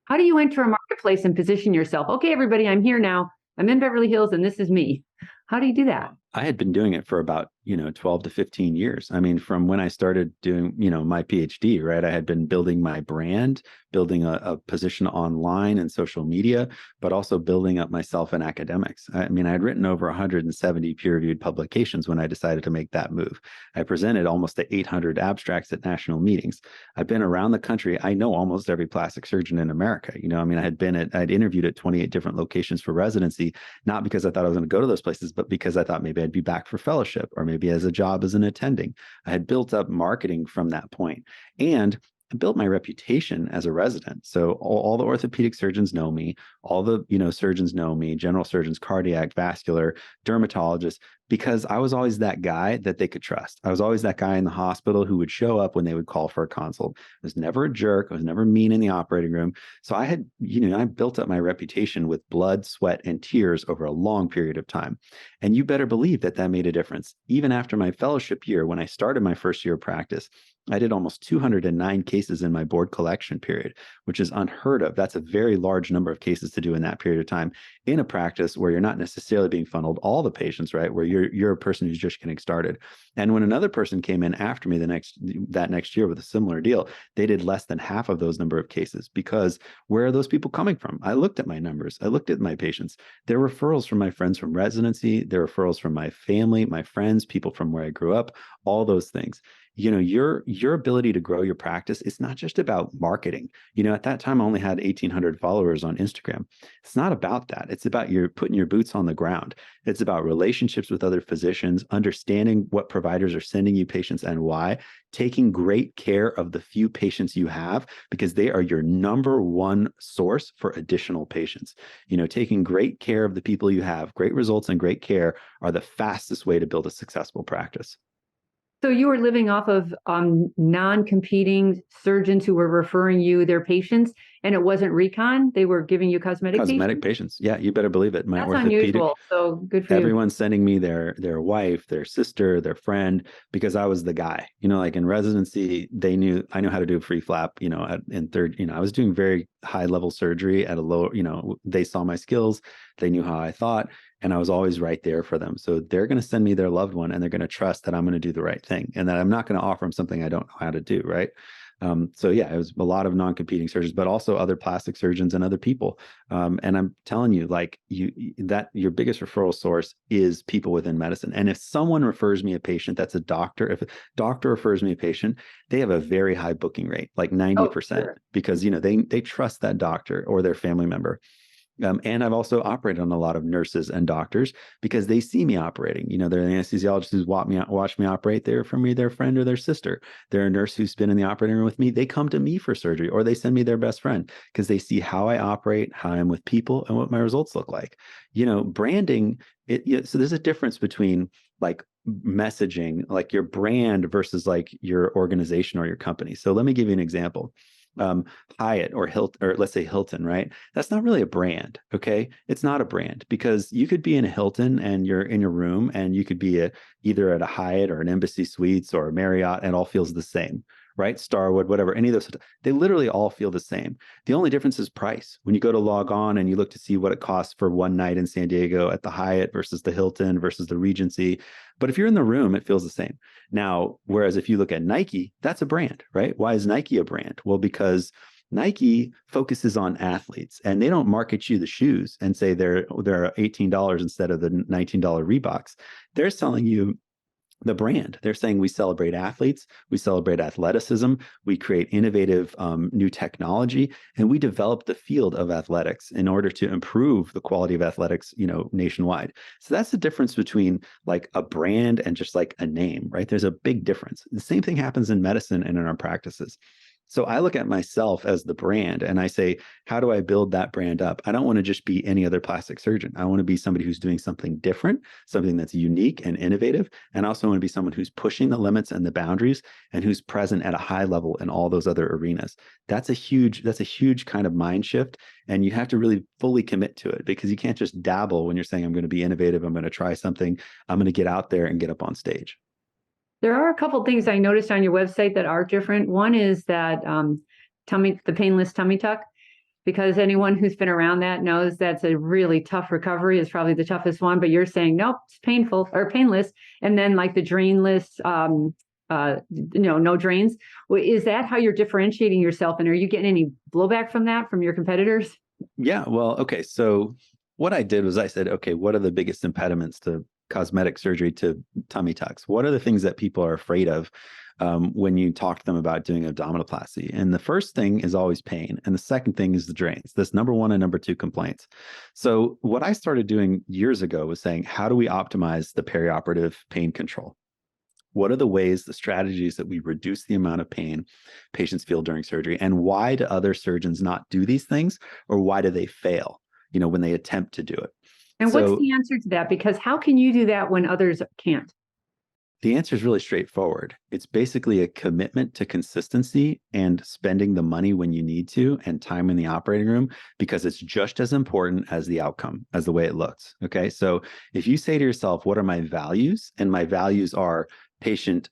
How do you enter a marketplace and position yourself? Okay, everybody, I'm here now. I'm in Beverly Hills, and this is me. How do you do that? I had been doing it for about 12 to 15 years. I mean, from when I started doing, my PhD, right? I had been building my brand, building a position online and social media, but also building up myself in academics. I mean, I had written over 170 peer-reviewed publications when I decided to make that move. I presented almost to 800 abstracts at national meetings. I've been around the country. I know almost every plastic surgeon in America. I mean, I'd interviewed at 28 different locations for residency, not because I thought I was going to go to those places, but because I thought maybe I'd be back for fellowship, or maybe as a job as an attending. I had built up marketing from that point, and I built my reputation as a resident. So all the orthopedic surgeons know me, all the surgeons know me, general surgeons, cardiac, vascular, dermatologists, because I was always that guy that they could trust. I was always that guy in the hospital who would show up when they would call for a consult. I was never a jerk. I was never mean in the operating room. So I had, I built up my reputation with blood, sweat, and tears over a long period of time. And you better believe that that made a difference. Even after my fellowship year, when I started my first year of practice, I did almost 209 cases in my board collection period, which is unheard of. That's a very large number of cases to do in that period of time in a practice where you're not necessarily being funneled all the patients, right? Where you're a person who's just getting started. And when another person came in after me that next year with a similar deal, they did less than half of those number of cases, because where are those people coming from? I looked at my numbers. I looked at my patients. They're referrals from my friends from residency. They're referrals from my family, my friends, people from where I grew up, all those things. Your ability to grow your practice, it's not just about marketing. At that time I only had 1,800 followers on Instagram. It's not about that. It's about you putting your boots on the ground. It's about relationships with other physicians, understanding what providers are sending you patients and why, taking great care of the few patients you have, because they are your number one source for additional patients. Taking great care of the people you have, great results and great care are the fastest way to build a successful practice. So you were living off of non-competing surgeons who were referring you their patients, and it wasn't recon. They were giving you cosmetic Patients. Yeah, you better believe it. My That's orthopedic, unusual. So good for you. everyone's sending me their wife, their sister, their friend, because I was the guy. Like in residency, I knew how to do a free flap. In third, I was doing very high level surgery at a low. They saw my skills, they knew how I thought, and I was always right there for them. So they're going to send me their loved one, and they're going to trust that I'm going to do the right thing, and that I'm not going to offer them something I don't know how to do. Right. So yeah, it was a lot of non-competing surgeons, but also other plastic surgeons and other people. And I'm telling you, like that your biggest referral source is people within medicine. And if someone refers me a patient, that's a doctor. If a doctor refers me a patient, they have a very high booking rate, like 90%, Sure. because they trust that doctor or their family member. And I've also operated on a lot of nurses and doctors because they see me operating. They're the anesthesiologists who's watch me operate. They're from me, their friend or their sister. They're a nurse who's been in the operating room with me. They come to me for surgery, or they send me their best friend because they see how I operate, how I'm with people, and what my results look like. Branding. So there's a difference between like messaging, like your brand versus like your organization or your company. So let me give you an example. Hyatt or Hilton, or let's say Hilton, right? That's not really a brand. Okay. It's not a brand, because you could be in a Hilton and you're in your room, and you could be either at a Hyatt or an Embassy Suites or a Marriott, and it all feels the same, right? Starwood, whatever, any of those, they literally all feel the same. The only difference is price. When you go to log on and you look to see what it costs for one night in San Diego at the Hyatt versus the Hilton versus the Regency. But if you're in the room, it feels the same. Now, whereas if you look at Nike, that's a brand, right? Why is Nike a brand? Well, because Nike focuses on athletes, and they don't market you the shoes and say they're $18 instead of the $19 Reeboks. They're selling you the brand. They're saying we celebrate athletes, we celebrate athleticism, we create innovative new technology, and we develop the field of athletics in order to improve the quality of athletics, nationwide. So that's the difference between like a brand and just like a name, right? There's a big difference. The same thing happens in medicine and in our practices. So I look at myself as the brand, and I say, how do I build that brand up? I don't want to just be any other plastic surgeon. I want to be somebody who's doing something different, something that's unique and innovative. And I also want to be someone who's pushing the limits and the boundaries, and who's present at a high level in all those other arenas. That's a huge kind of mind shift. And you have to really fully commit to it, because you can't just dabble when you're saying, I'm going to be innovative, I'm going to try something, I'm going to get out there and get up on stage. There are a couple things I noticed on your website that are different. One is that the painless tummy tuck, because anyone who's been around that knows that's a really tough recovery. It's probably the toughest one, but you're saying, nope, it's painful or painless. And then like the drainless, no drains. Is that how you're differentiating yourself? And are you getting any blowback from that from your competitors? Yeah, well, okay. So what I did was I said, okay, what are the biggest impediments to cosmetic surgery, to tummy tucks? What are the things that people are afraid of when you talk to them about doing abdominoplasty? And the first thing is always pain. And the second thing is the drains. This number one and number two complaints. So what I started doing years ago was saying, how do we optimize the perioperative pain control? What are the ways, the strategies that we reduce the amount of pain patients feel during surgery? And why do other surgeons not do these things? Or why do they fail, when they attempt to do it? And what's So the answer to that? Because how can you do that when others can't? the answer is really straightforward. It's basically a commitment to consistency and spending the money when you need to and time in the operating room, because it's just as important as the outcome, as the way it looks. Okay. So if you say to yourself, what are my values? And my values are patient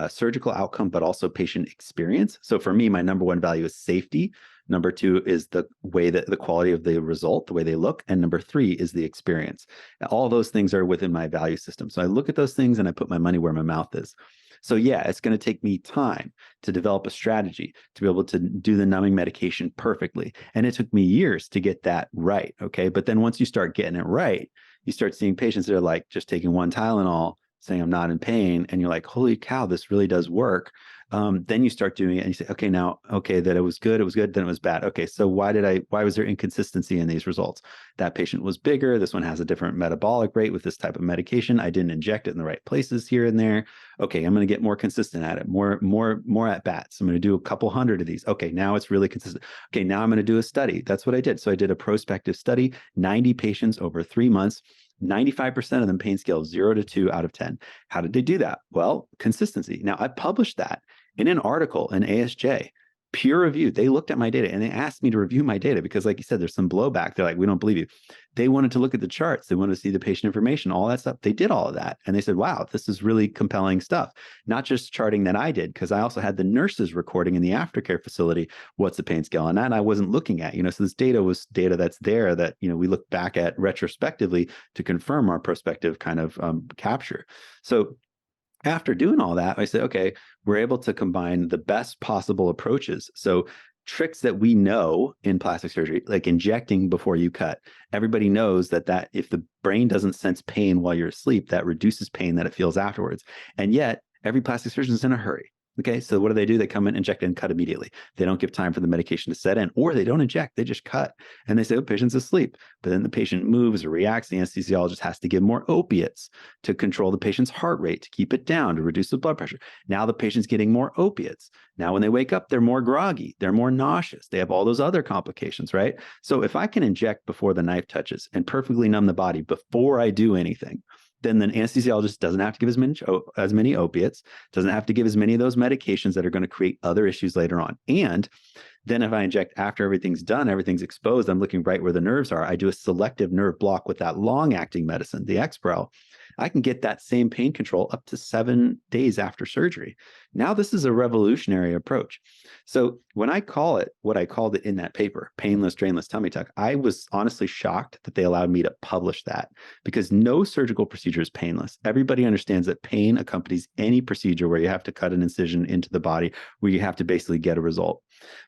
surgical outcome, but also patient experience. So for me, my number one value is safety. Number two is the way that the quality of the result, the way they look. And number three is the experience. All those things are within my value system. So I look at those things and I put my money where my mouth is. So yeah, it's going to take me time to develop a strategy to be able to do the numbing medication perfectly. And it took me years to get that right. Okay. But then once you start getting it right, you start seeing patients that are like just taking one Tylenol, saying I'm not in pain, and you're like, holy cow, this really does work. Then you start doing it and you say, okay, now, okay, that it was good, then it was bad. Okay, so why was there inconsistency in these results? That patient was bigger. This one has a different metabolic rate with this type of medication. I didn't inject it in the right places here and there. Okay, I'm going to get more consistent at it, more at bats. I'm going to do a couple hundred of these. Okay, now it's really consistent. Okay, now I'm going to do a study. That's what I did. So I did a prospective study, 90 patients over 3 months. 95% of them pain scale 0 to 2 out of 10. How did they do that? Well, consistency. Now, I published that in an article in ASJ, peer reviewed. They looked at my data and they asked me to review my data because, like you said, there's some blowback. They're like, we don't believe you. They wanted to look at the charts. They wanted to see the patient information, all that stuff. They did all of that. And they said, wow, this is really compelling stuff. Not just charting that I did, because I also had the nurses recording in the aftercare facility what's the pain scale on that. And I wasn't looking at, so this data was data that's there that, we look back at retrospectively to confirm our prospective kind of capture. So after doing all that, I said, okay, we're able to combine the best possible approaches. So tricks that we know in plastic surgery, like injecting before you cut. Everybody knows that if the brain doesn't sense pain while you're asleep, that reduces pain that it feels afterwards. And yet every plastic surgeon is in a hurry. Okay, so what do? They come in, inject, and cut immediately. They don't give time for the medication to set in, or they don't inject, they just cut. And they say, oh, patient's asleep. But then the patient moves or reacts. The anesthesiologist has to give more opiates to control the patient's heart rate, to keep it down, to reduce the blood pressure. Now the patient's getting more opiates. Now when they wake up, they're more groggy, they're more nauseous. They have all those other complications, right? So if I can inject before the knife touches and perfectly numb the body before I do anything, then the anesthesiologist doesn't have to give as many opiates, doesn't have to give as many of those medications that are going to create other issues later on. And then if I inject after everything's done, everything's exposed, I'm looking right where the nerves are. I do a selective nerve block with that long-acting medicine, the Exparel. I can get that same pain control up to 7 days after surgery. Now, this is a revolutionary approach. So when I call it what I called it in that paper, painless, drainless tummy tuck, I was honestly shocked that they allowed me to publish that, because no surgical procedure is painless. Everybody understands that pain accompanies any procedure where you have to cut an incision into the body, where you have to basically get a result.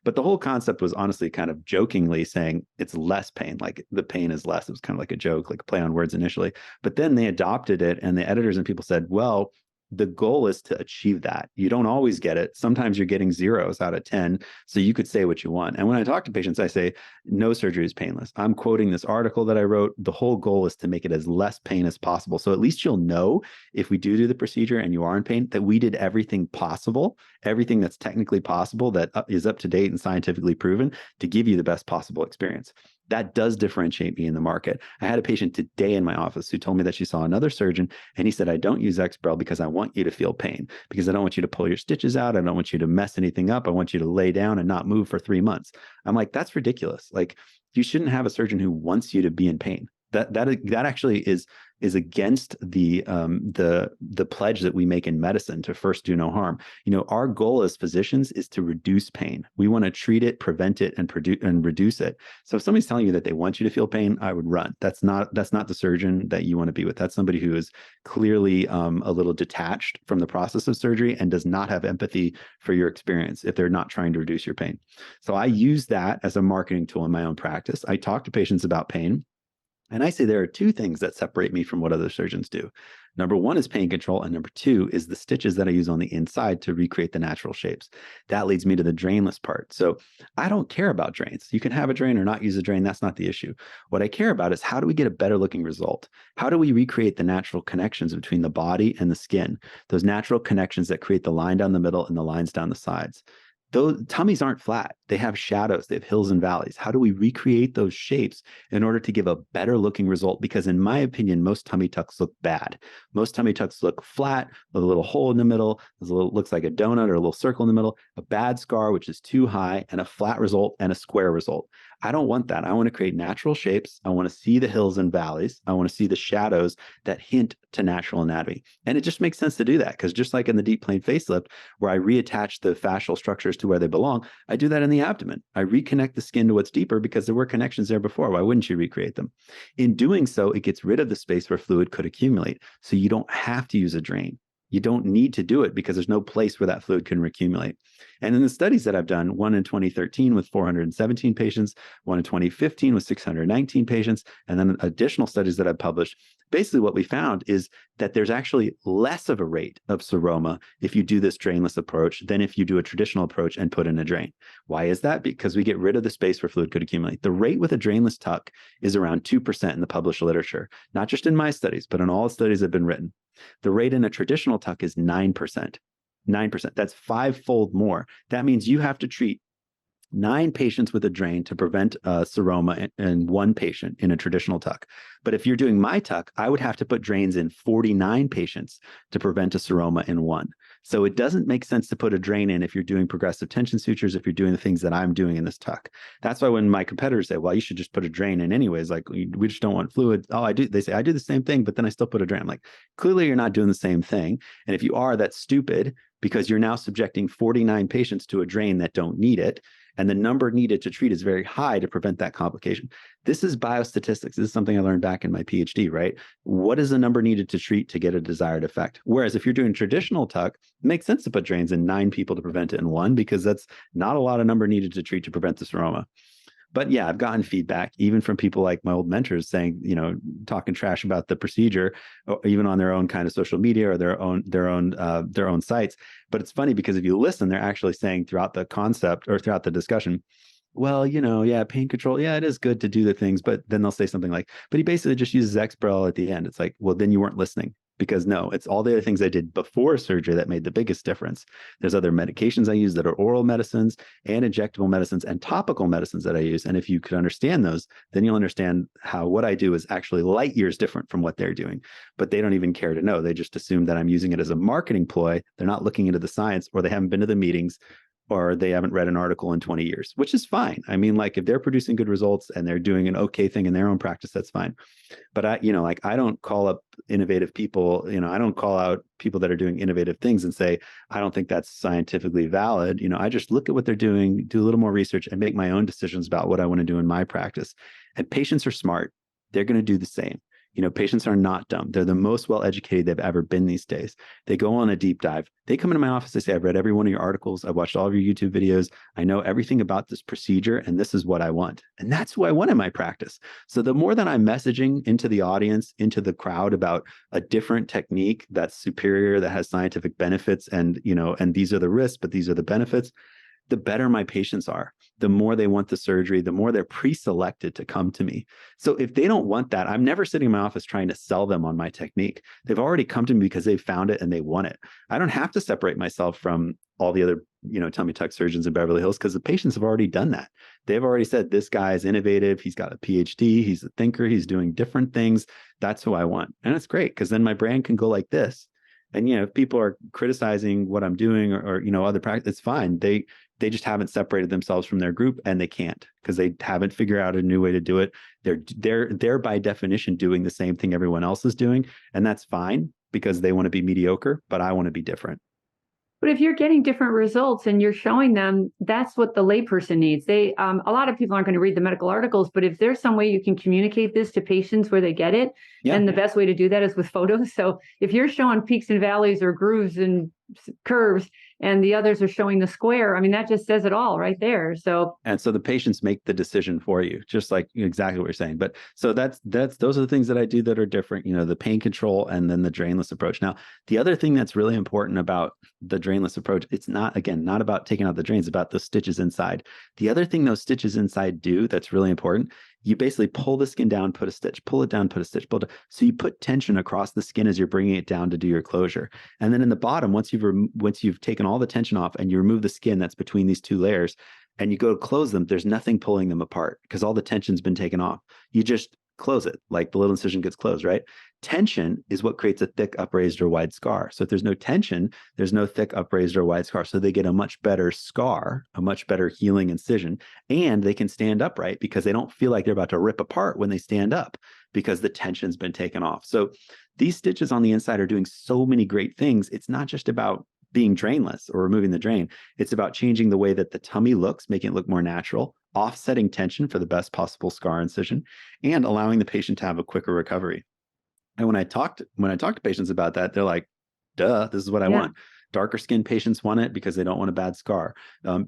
But the whole concept was honestly kind of jokingly saying it's less pain, like the pain is less. It was kind of like a joke, like a play on words initially. But then they adopted it, and the editors and people said, well, the goal is to achieve that. You don't always get it. Sometimes you're getting zeros out of 10. So you could say what you want. And when I talk to patients, I say, no surgery is painless. I'm quoting this article that I wrote. The whole goal is to make it as less pain as possible. So at least you'll know, if we do the procedure and you are in pain, that we did everything possible, everything that's technically possible, that is up to date and scientifically proven, to give you the best possible experience. That does differentiate me in the market. I had a patient today in my office who told me that she saw another surgeon, and he said, I don't use Exparel because I want you to feel pain, because I don't want you to pull your stitches out. I don't want you to mess anything up. I want you to lay down and not move for 3 months. I'm like, that's ridiculous. Like, you shouldn't have a surgeon who wants you to be in pain. That actually is against the pledge that we make in medicine to first do no harm. Our goal as physicians is to reduce pain. We want to treat it, prevent it, and reduce it. So if somebody's telling you that they want you to feel pain, I would run. That's not the surgeon that you want to be with. That's somebody who is clearly a little detached from the process of surgery and does not have empathy for your experience if they're not trying to reduce your pain. So I use that as a marketing tool in my own practice. I talk to patients about pain. And I say there are two things that separate me from what other surgeons do. Number one is pain control, and number two is the stitches that I use on the inside to recreate the natural shapes. That leads me to the drainless part. So I don't care about drains. You can have a drain or not use a drain. That's not the issue. What I care about is, how do we get a better looking result? How do we recreate the natural connections between the body and the skin? Those natural connections that create the line down the middle and the lines down the sides. Those tummies aren't flat. They have shadows. They have hills and valleys. How do we recreate those shapes in order to give a better looking result? Because in my opinion, most tummy tucks look bad. Most tummy tucks look flat with a little hole in the middle. Looks like a donut or a little circle in the middle, a bad scar, which is too high, and a flat result and a square result. I don't want that. I want to create natural shapes. I want to see the hills and valleys. I want to see the shadows that hint to natural anatomy. And it just makes sense to do that because just like in the deep plane facelift, where I reattach the fascial structures to where they belong, I do that in the abdomen. I reconnect the skin to what's deeper because there were connections there before. Why wouldn't you recreate them? In doing so, it gets rid of the space where fluid could accumulate. So you don't have to use a drain. You don't need to do it because there's no place where that fluid can accumulate. And in the studies that I've done, one in 2013 with 417 patients, one in 2015 with 619 patients, and then additional studies that I've published, basically what we found is that there's actually less of a rate of seroma if you do this drainless approach than if you do a traditional approach and put in a drain. Why is that? Because we get rid of the space where fluid could accumulate. The rate with a drainless tuck is around 2% in the published literature, not just in my studies, but in all the studies that have been written. The rate in a traditional tuck is 9%. 9%. That's five-fold more. That means you have to treat 9 patients with a drain to prevent seroma in one patient in a traditional tuck. But if you're doing my tuck, I would have to put drains in 49 patients to prevent a seroma in one. So it doesn't make sense to put a drain in if you're doing progressive tension sutures, if you're doing the things that I'm doing in this tuck. That's why when my competitors say, well, you should just put a drain in anyways, like we just don't want fluid. Oh, I do. They say, I do the same thing, but then I still put a drain. I'm like, clearly you're not doing the same thing. And if you are, that's stupid because you're now subjecting 49 patients to a drain that don't need it. And the number needed to treat is very high to prevent that complication. This is biostatistics. This is something I learned back in my PhD, right? What is the number needed to treat to get a desired effect? Whereas if you're doing traditional tuck, it makes sense to put drains in 9 people to prevent it in one because that's not a lot of number needed to treat to prevent the seroma. But yeah, I've gotten feedback even from people like my old mentors saying, talking trash about the procedure, or even on their own kind of social media or their own sites. But it's funny because if you listen, they're actually saying throughout the concept or throughout the discussion, well, yeah, pain control. Yeah, it is good to do the things. But then they'll say something like, but he basically just uses Exparel at the end. It's like, well, then you weren't listening. Because no, it's all the other things I did before surgery that made the biggest difference. There's other medications I use that are oral medicines and injectable medicines and topical medicines that I use. And if you could understand those, then you'll understand how what I do is actually light years different from what they're doing. But they don't even care to know. They just assume that I'm using it as a marketing ploy. They're not looking into the science, or they haven't been to the meetings, or they haven't read an article in 20 years, which is fine. I mean, like if they're producing good results and they're doing an okay thing in their own practice, that's fine. But I don't call up innovative people, I don't call out people that are doing innovative things and say, I don't think that's scientifically valid. I just look at what they're doing, do a little more research and make my own decisions about what I want to do in my practice. And patients are smart. They're going to do the same. Patients are not dumb. They're the most well-educated they've ever been these days. They go on a deep dive. They come into my office. They say, I've read every one of your articles. I've watched all of your YouTube videos. I know everything about this procedure, and this is what I want. And that's who I want in my practice. So the more that I'm messaging into the audience, into the crowd about a different technique that's superior, that has scientific benefits, and these are the risks, but these are the benefits, the better my patients are, the more they want the surgery, the more they're pre-selected to come to me. So if they don't want that, I'm never sitting in my office trying to sell them on my technique. They've already come to me because they found it and they want it. I don't have to separate myself from all the other, tummy tuck surgeons in Beverly Hills because the patients have already done that. They've already said, this guy is innovative. He's got a PhD. He's a thinker. He's doing different things. That's who I want. And it's great because then my brand can go like this. And, if people are criticizing what I'm doing or other practice, it's fine. They just haven't separated themselves from their group, and they can't because they haven't figured out a new way to do it. They're by definition doing the same thing everyone else is doing. And that's fine because they want to be mediocre, but I want to be different. But if you're getting different results and you're showing them, that's what the layperson needs. A lot of people aren't going to read the medical articles, but if there's some way you can communicate this to patients where they get it, and the best way to do that is with photos. So if you're showing peaks and valleys or grooves and curves, and the others are showing the square, I mean, that just says it all right there. And so the patients make the decision for you, just like exactly what you're saying. But so those are the things that I do that are different, the pain control and then the drainless approach. Now, the other thing that's really important about the drainless approach, it's not about taking out the drains, it's about the stitches inside. The other thing those stitches inside do that's really important you basically pull the skin down, put a stitch, pull it down, put a stitch, pull it. So you put tension across the skin as you're bringing it down to do your closure. And then in the bottom, once you've taken all the tension off and you remove the skin that's between these two layers, and you go to close them, there's nothing pulling them apart because all the tension's been taken off. You just close it, like the little incision gets closed, right? Tension is what creates a thick, upraised, or wide scar. So if there's no tension, there's no thick, upraised, or wide scar. So they get a much better scar, a much better healing incision, and they can stand upright because they don't feel like they're about to rip apart when they stand up because the tension's been taken off. So these stitches on the inside are doing so many great things. It's not just about being drainless or removing the drain. It's about changing the way that the tummy looks, making it look more natural, offsetting tension for the best possible scar incision, and allowing the patient to have a quicker recovery. And when I talk to patients about that, they're like, duh, this is what I want. Darker skinned patients want it because they don't want a bad scar.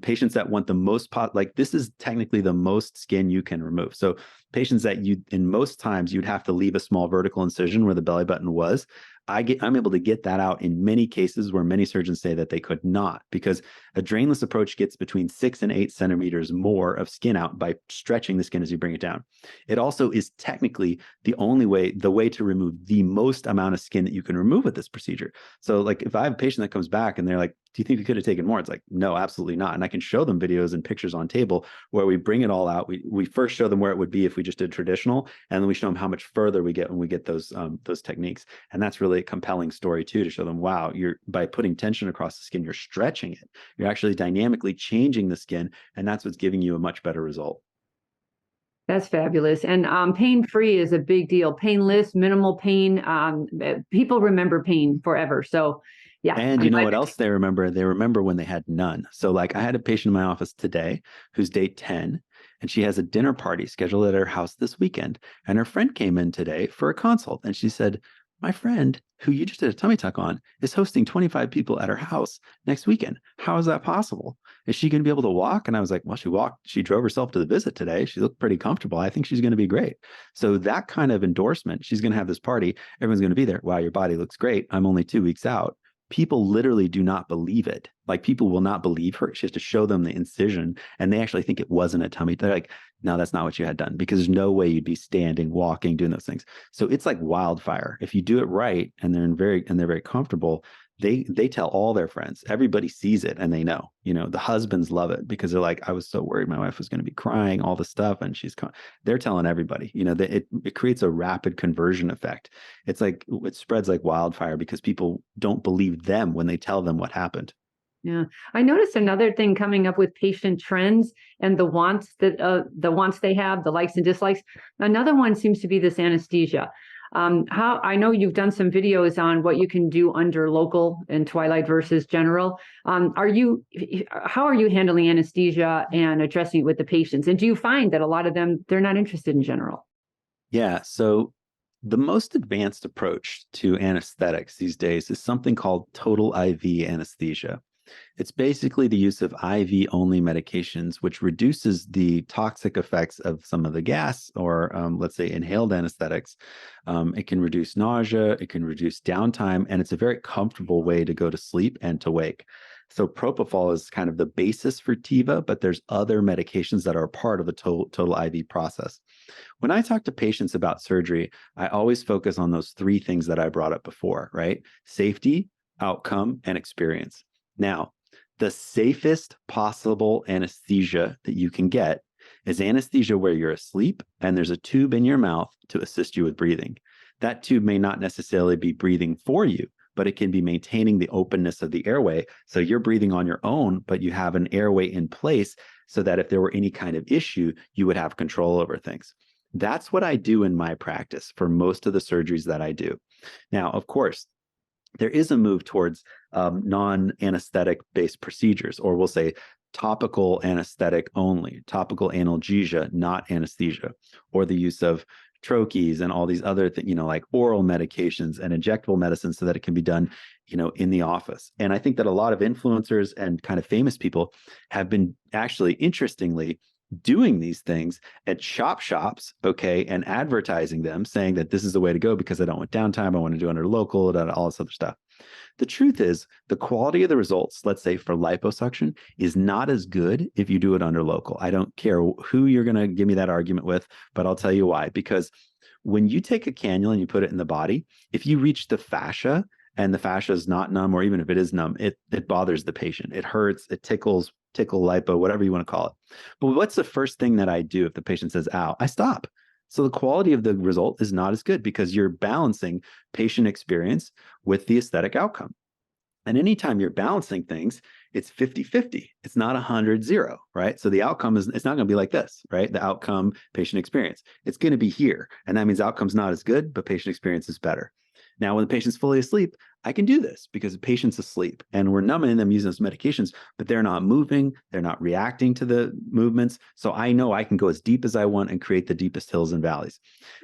Patients that want the most like this is technically the most skin you can remove. So patients that in most times you'd have to leave a small vertical incision where the belly button was. I'm able to get that out in many cases where many surgeons say that they could not, because a drainless approach gets between 6 and 8 centimeters more of skin out by stretching the skin as you bring it down. It also is technically the way to remove the most amount of skin that you can remove with this procedure. So like if I have a patient that comes back and they're like, do you think we could have taken more? It's like, no, absolutely not. And I can show them videos and pictures on table where we bring it all out. We first show them where it would be if we just did traditional, and then we show them how much further we get when we get those techniques. And that's really a compelling story too, to show them, wow, by putting tension across the skin, you're stretching it. You're actually dynamically changing the skin, and that's what's giving you a much better result. That's fabulous. And pain-free is a big deal. Painless, minimal pain. People remember pain forever. So yeah. And you know what else they remember? They remember when they had none. So like I had a patient in my office today who's day 10, and she has a dinner party scheduled at her house this weekend. And her friend came in today for a consult. And she said, my friend, who you just did a tummy tuck on, is hosting 25 people at her house next weekend. How is that possible? Is she going to be able to walk? And I was like, well, she drove herself to the visit today. She looked pretty comfortable. I think she's going to be great. So that kind of endorsement, she's going to have this party. Everyone's going to be there. Wow, your body looks great. I'm only 2 weeks out. People literally do not believe it. Like people will not believe her. She has to show them the incision, and they actually think it wasn't a tummy. They're like, no, that's not what you had done, because there's no way you'd be standing, walking, doing those things. So it's like wildfire. If you do it right and they're very comfortable, they tell all their friends. Everybody sees it and they know. The husbands love it because they're like, I was so worried my wife was going to be crying, all the stuff, and they're telling everybody. It creates a rapid conversion effect. It's like it spreads like wildfire because people don't believe them when they tell them what happened. Yeah, I noticed another thing coming up with patient trends and the wants they have, the likes and dislikes. Another one seems to be this anesthesia. How I know you've done some videos on what you can do under local and twilight versus general. How are you handling anesthesia and addressing it with the patients? And do you find that a lot of them, they're not interested in general? Yeah. So the most advanced approach to anesthetics these days is something called total IV anesthesia. It's basically the use of IV-only medications, which reduces the toxic effects of some of the gas or, let's say, inhaled anesthetics. It can reduce nausea, it can reduce downtime, and it's a very comfortable way to go to sleep and to wake. So propofol is kind of the basis for TIVA, but there's other medications that are part of the total IV process. When I talk to patients about surgery, I always focus on those 3 things that I brought up before, right? Safety, outcome, and experience. Now, the safest possible anesthesia that you can get is anesthesia where you're asleep and there's a tube in your mouth to assist you with breathing. That tube may not necessarily be breathing for you, but it can be maintaining the openness of the airway. So you're breathing on your own, but you have an airway in place so that if there were any kind of issue, you would have control over things. That's what I do in my practice for most of the surgeries that I do. Now, of course, there is a move towards non-anesthetic based procedures, or we'll say topical anesthetic only, topical analgesia, not anesthesia, or the use of troches and all these other things, like oral medications and injectable medicine so that it can be done, in the office. And I think that a lot of influencers and kind of famous people have been actually, interestingly, doing these things at shops, okay, and advertising them, saying that this is the way to go because I don't want downtime, I want to do under local, all this other stuff. The truth is, the quality of the results, let's say for liposuction, is not as good if you do it under local. I don't care who you're going to give me that argument with, but I'll tell you why. Because when you take a cannula and you put it in the body, if you reach the fascia and the fascia is not numb, or even if it is numb, it bothers the patient. It hurts, it tickle lipo, whatever you want to call it. But what's the first thing that I do if the patient says, ow? I stop. So the quality of the result is not as good because you're balancing patient experience with the aesthetic outcome. And anytime you're balancing things, it's 50-50. It's not 100-0, right? So the outcome it's not going to be like this, right? The outcome, patient experience. It's going to be here. And that means outcome's not as good, but patient experience is better. Now, when the patient's fully asleep, I can do this because the patient's asleep and we're numbing them using those medications, but they're not moving. They're not reacting to the movements. So I know I can go as deep as I want and create the deepest hills and valleys.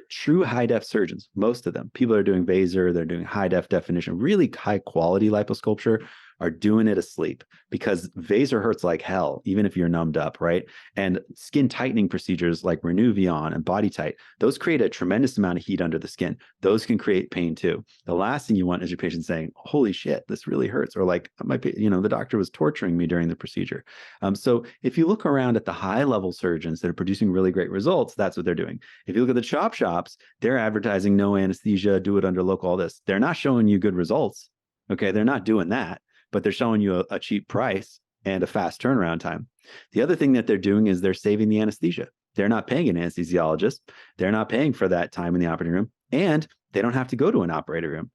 True high-def surgeons, most of them, people are doing Vaser, they're doing high-def definition, really high-quality liposculpture, are doing it asleep because Vaser hurts like hell, even if you're numbed up, right? And skin tightening procedures like Renuvion and Body Tight, those create a tremendous amount of heat under the skin. Those can create pain too. The last thing you want is your patient saying, holy shit, this really hurts. Or like, the doctor was torturing me during the procedure. So if you look around at the high level surgeons that are producing really great results, that's what they're doing. If you look at the chop shops, they're advertising no anesthesia, do it under local, all this. They're not showing you good results. Okay, they're not doing that, but they're showing you a cheap price and a fast turnaround time. The other thing that they're doing is they're saving the anesthesia. They're not paying an anesthesiologist. They're not paying for that time in the operating room, and they don't have to go to an operating room.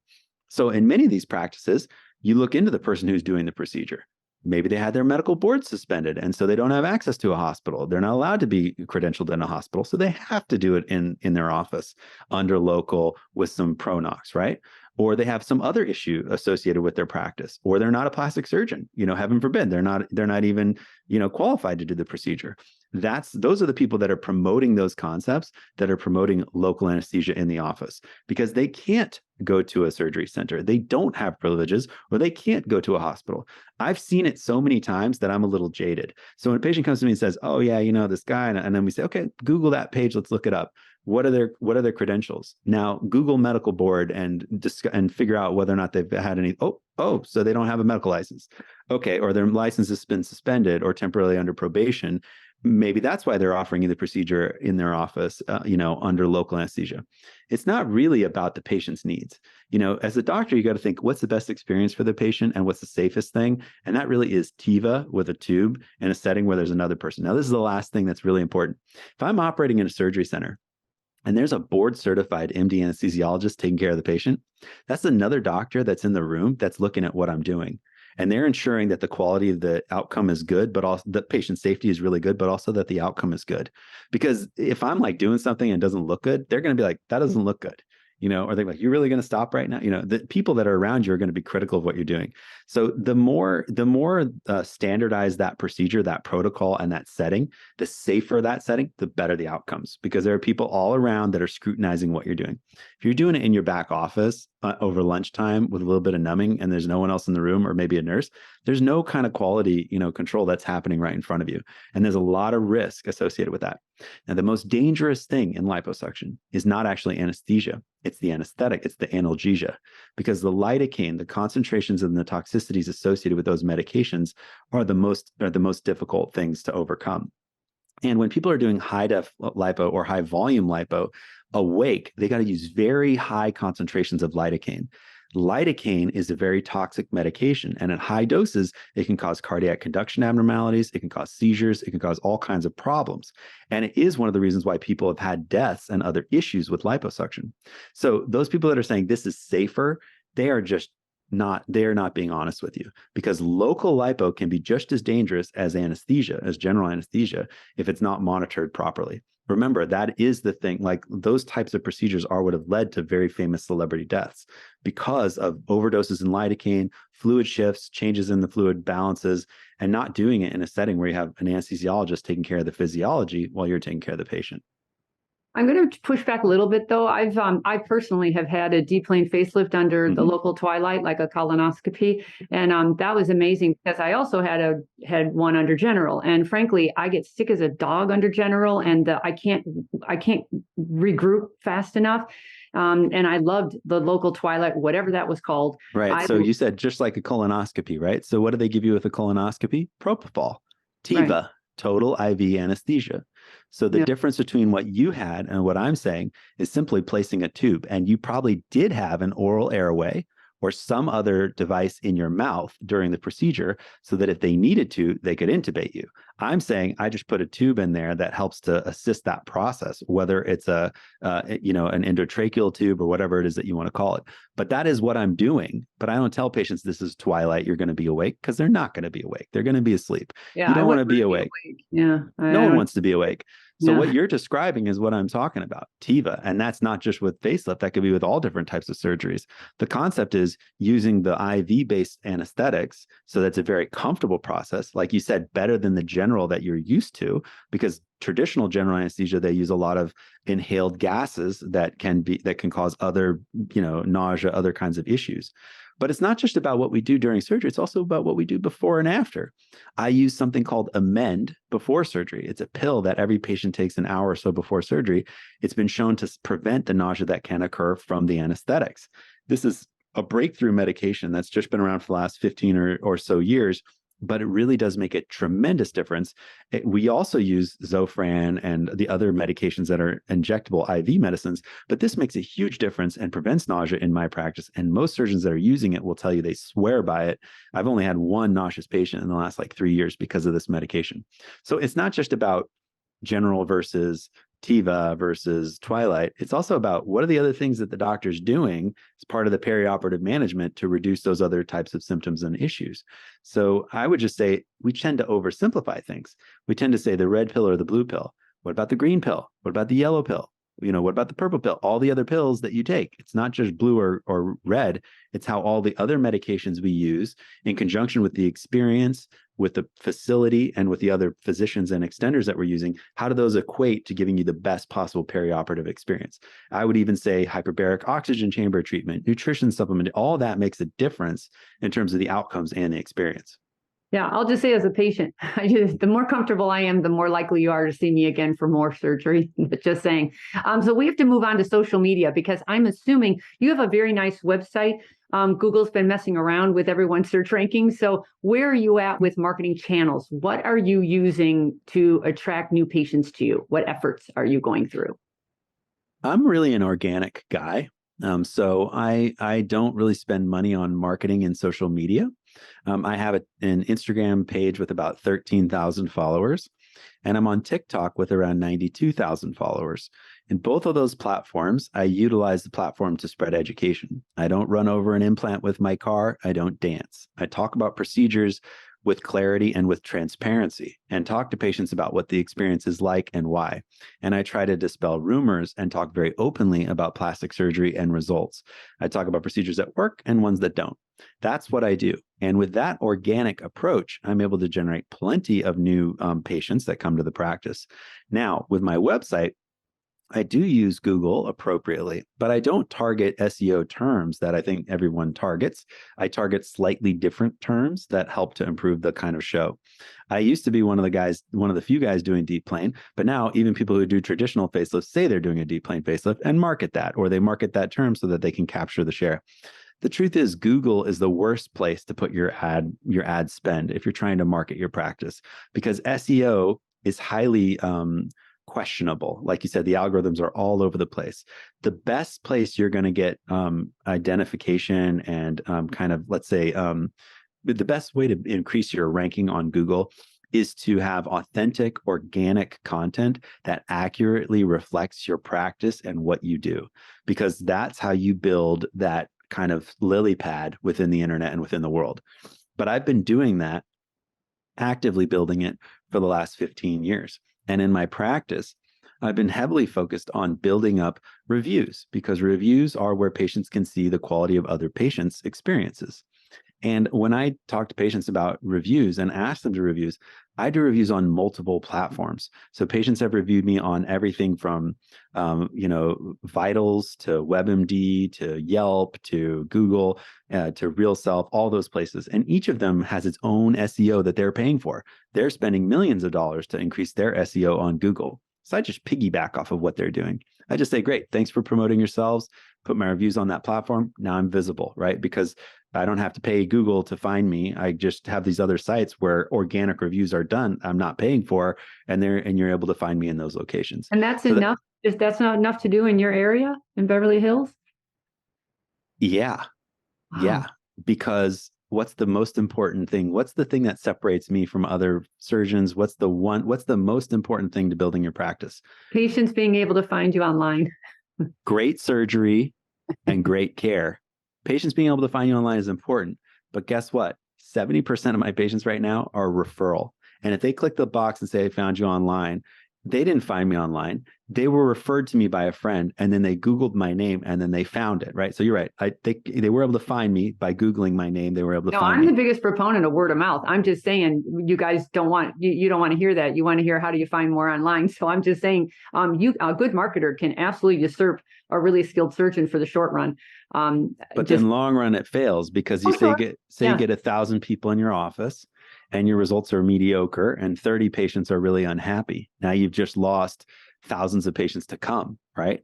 So in many of these practices, you look into the person who's doing the procedure. Maybe they had their medical board suspended, and so they don't have access to a hospital. They're not allowed to be credentialed in a hospital, so they have to do it in their office under local with some Pronox, right? Or they have some other issue associated with their practice, or they're not a plastic surgeon. Heaven forbid, they're not even qualified to do the procedure. Those are the people that are promoting those concepts, that are promoting local anesthesia in the office, because they can't go to a surgery center. They don't have privileges, or they can't go to a hospital. I've seen it so many times that I'm a little jaded. So when a patient comes to me and says, oh yeah, this guy, and then we say, okay, Google that page, let's look it up. What are their credentials? Now, Google medical board and figure out whether or not they've had any. So they don't have a medical license. Okay, or their license has been suspended or temporarily under probation. Maybe that's why they're offering you the procedure in their office, under local anesthesia. It's not really about the patient's needs. As a doctor, you got to think, what's the best experience for the patient and what's the safest thing? And that really is TIVA with a tube in a setting where there's another person. Now, this is the last thing that's really important. If I'm operating in a surgery center, and there's a board certified MD anesthesiologist taking care of the patient, that's another doctor that's in the room that's looking at what I'm doing. And they're ensuring that the quality of the outcome is good, but also the patient safety is really good, but also that the outcome is good. Because if I'm like doing something and it doesn't look good, they're going to be like, that doesn't look good. Or they're like, you're really going to stop right now? The people that are around you are going to be critical of what you're doing. So the more standardized that procedure, that protocol, and that setting, the safer that setting, the better the outcomes, because there are people all around that are scrutinizing what you're doing. If you're doing it in your back office over lunchtime with a little bit of numbing and there's no one else in the room, or maybe a nurse, there's no kind of quality, control that's happening right in front of you. And there's a lot of risk associated with that. Now, the most dangerous thing in liposuction is not actually anesthesia. It's the anesthetic. It's the analgesia, because the lidocaine, the concentrations and the toxicities associated with those medications are the most difficult things to overcome. And when people are doing high def lipo or high volume lipo awake, they got to use very high concentrations of lidocaine. Lidocaine is a very toxic medication, and at high doses, it can cause cardiac conduction abnormalities, it can cause seizures, it can cause all kinds of problems. And it is one of the reasons why people have had deaths and other issues with liposuction. So those people that are saying this is safer, they're not being honest with you, because local lipo can be just as dangerous as anesthesia, as general anesthesia, if it's not monitored properly. Remember, that is the thing. Like, those types of procedures are what have led to very famous celebrity deaths because of overdoses in lidocaine, fluid shifts, changes in the fluid balances, and not doing it in a setting where you have an anesthesiologist taking care of the physiology while you're taking care of the patient. I'm going to push back a little bit, though. I personally have had a deep plane facelift under the local twilight, like a colonoscopy, and that was amazing because I also had one under general, and frankly, I get sick as a dog under general, and I can't regroup fast enough. And I loved the local Twilight, whatever that was called. Right. So you said just like a colonoscopy, right? So what do they give you with a colonoscopy? Propofol, Right. Tiva, total IV anesthesia. So the Yeah. difference between what you had and what I'm saying is simply placing a tube. And you probably did have an oral airway or some other device in your mouth during the procedure so that if they needed to, they could intubate you. I'm saying I just put a tube in there that helps to assist that process, whether it's an endotracheal tube or whatever it is that you want to call it. But that is what I'm doing. But I don't tell patients this is twilight, you're going to be awake, because they're not going to be awake. They're going to be asleep. Yeah, You I don't want wouldn't to be wanna awake. Yeah. No one wants to be awake. So Yeah. what you're describing is what I'm talking about, Tiva. And that's not just with facelift. That could be with all different types of surgeries. The concept is using the IV-based anesthetics. So that's a very comfortable process. Like you said, better than the general that you're used to, because traditional general anesthesia, they use a lot of inhaled gases that can cause other, nausea, other kinds of issues. But it's not just about what we do during surgery. It's also about what we do before and after. I use something called Amend before surgery. It's a pill that every patient takes an hour or so before surgery. It's been shown to prevent the nausea that can occur from the anesthetics. This is a breakthrough medication that's just been around for the last 15 or so years, but it really does make a tremendous difference. We also use Zofran and the other medications that are injectable IV medicines, but this makes a huge difference and prevents nausea in my practice. And most surgeons that are using it will tell you they swear by it. I've only had one nauseous patient in the last 3 years because of this medication. So it's not just about general versus Tiva versus Twilight. It's also about what are the other things that the doctor's doing as part of the perioperative management to reduce those other types of symptoms and issues. So I would just say we tend to oversimplify things. We tend to say the red pill or the blue pill. What about the green pill? What about the yellow pill? What about the purple pill? All the other pills that you take. It's not just blue or red. It's how all the other medications we use in conjunction with the experience, with the facility, and with the other physicians and extenders that we're using, how do those equate to giving you the best possible perioperative experience? I would even say hyperbaric oxygen chamber treatment, nutrition supplement, all that makes a difference in terms of the outcomes and the experience. Yeah, I'll just say as a patient, the more comfortable I am, the more likely you are to see me again for more surgery. But just saying. So we have to move on to social media, because I'm assuming you have a very nice website. Google's been messing around with everyone's search rankings. So where are you at with marketing channels? What are you using to attract new patients to you? What efforts are you going through? I'm really an organic guy. So I don't really spend money on marketing in social media. I have an Instagram page with about 13,000 followers, and I'm on TikTok with around 92,000 followers. In both of those platforms, I utilize the platform to spread education. I don't run over an implant with my car. I don't dance. I talk about procedures with clarity and with transparency, and talk to patients about what the experience is like and why. And I try to dispel rumors and talk very openly about plastic surgery and results. I talk about procedures that work and ones that don't. That's what I do. And with that organic approach, I'm able to generate plenty of new patients that come to the practice. Now, with my website, I do use Google appropriately, but I don't target SEO terms that I think everyone targets. I target slightly different terms that help to improve the kind of show. I used to be one of the few guys doing deep plane, but now even people who do traditional facelifts say they're doing a deep plane facelift and market that, or they market that term so that they can capture the share. The truth is, Google is the worst place to put your ad spend if you're trying to market your practice, because SEO is highly questionable. Like you said, the algorithms are all over the place. The best place you're going to get identification and the best way to increase your ranking on Google is to have authentic, organic content that accurately reflects your practice and what you do, because that's how you build that kind of lily pad within the internet and within the world. But I've been doing that, actively building it for the last 15 years. And in my practice, I've been heavily focused on building up reviews, because reviews are where patients can see the quality of other patients' experiences. And when I talk to patients about reviews and ask them to reviews, I do reviews on multiple platforms. So patients have reviewed me on everything from, Vitals to WebMD to Yelp to Google to RealSelf, all those places. And each of them has its own SEO that they're paying for. They're spending millions of dollars to increase their SEO on Google. So I just piggyback off of what they're doing. I just say, great, thanks for promoting yourselves. Put my reviews on that platform. Now I'm visible, right? Because I don't have to pay Google to find me. I just have these other sites where organic reviews are done. I'm not paying for, and you're able to find me in those locations. And that's So enough. That's not enough to do in your area in Beverly Hills? yeah, Wow. yeah. Because what's the most important thing? What's the thing that separates me from other surgeons? What's the most important thing to building your practice? Patients being able to find you online. Great surgery and great care. Patients being able to find you online is important. But guess what? 70% of my patients right now are referral. And if they click the box and say, I found you online, they didn't find me online. They were referred to me by a friend, and then they Googled my name, and then they found it, right? So you're right. They were able to find me by Googling my name. They were able to No, find I'm me. the biggest proponent of word of mouth. I'm just saying you guys don't want you don't want to hear that. You want to hear how do you find more online. So I'm just saying a good marketer can absolutely usurp a really skilled surgeon for the short run. But then long run it fails because you sure. you get 1,000 people in your office and your results are mediocre and 30 patients are really unhappy. Now you've just lost thousands of patients to come, right?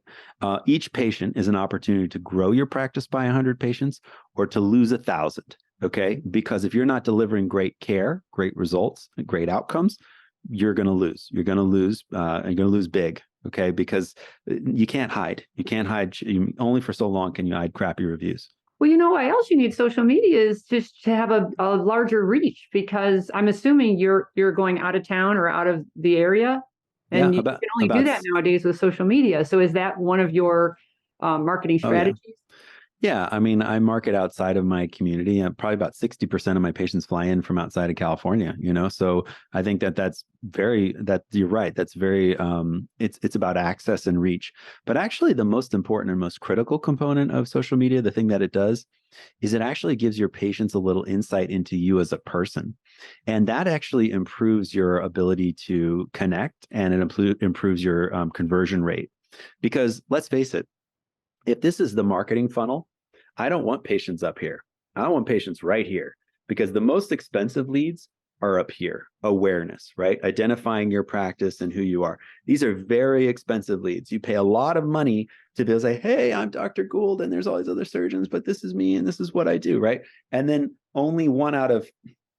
Each patient is an opportunity to grow your practice by 100 patients or to lose 1,000. Okay. Because if you're not delivering great care, great results, great outcomes, you're going to lose. You're going to lose. You're going to lose big. Okay. Because you can't hide. You can't hide. Only for so long can you hide crappy reviews. Well, you know why else you need social media is just to have a larger reach, because I'm assuming you're going out of town or out of the area, Yeah. and you can only do that nowadays with social media. So is that one of your marketing strategies? Oh, yeah. Yeah, I mean, I market outside of my community. Probably about 60% of my patients fly in from outside of California, So I think that you're right. That's very, it's about access and reach. But actually the most important and most critical component of social media, the thing that it does is it actually gives your patients a little insight into you as a person. And that actually improves your ability to connect, and it improves your conversion rate. Because let's face it, if this is the marketing funnel, I don't want patients up here. I want patients right here, because the most expensive leads are up here. Awareness, right? Identifying your practice and who you are. These are very expensive leads. You pay a lot of money to be able to say, hey, I'm Dr. Gould and there's all these other surgeons, but this is me and this is what I do, right? And then only one out of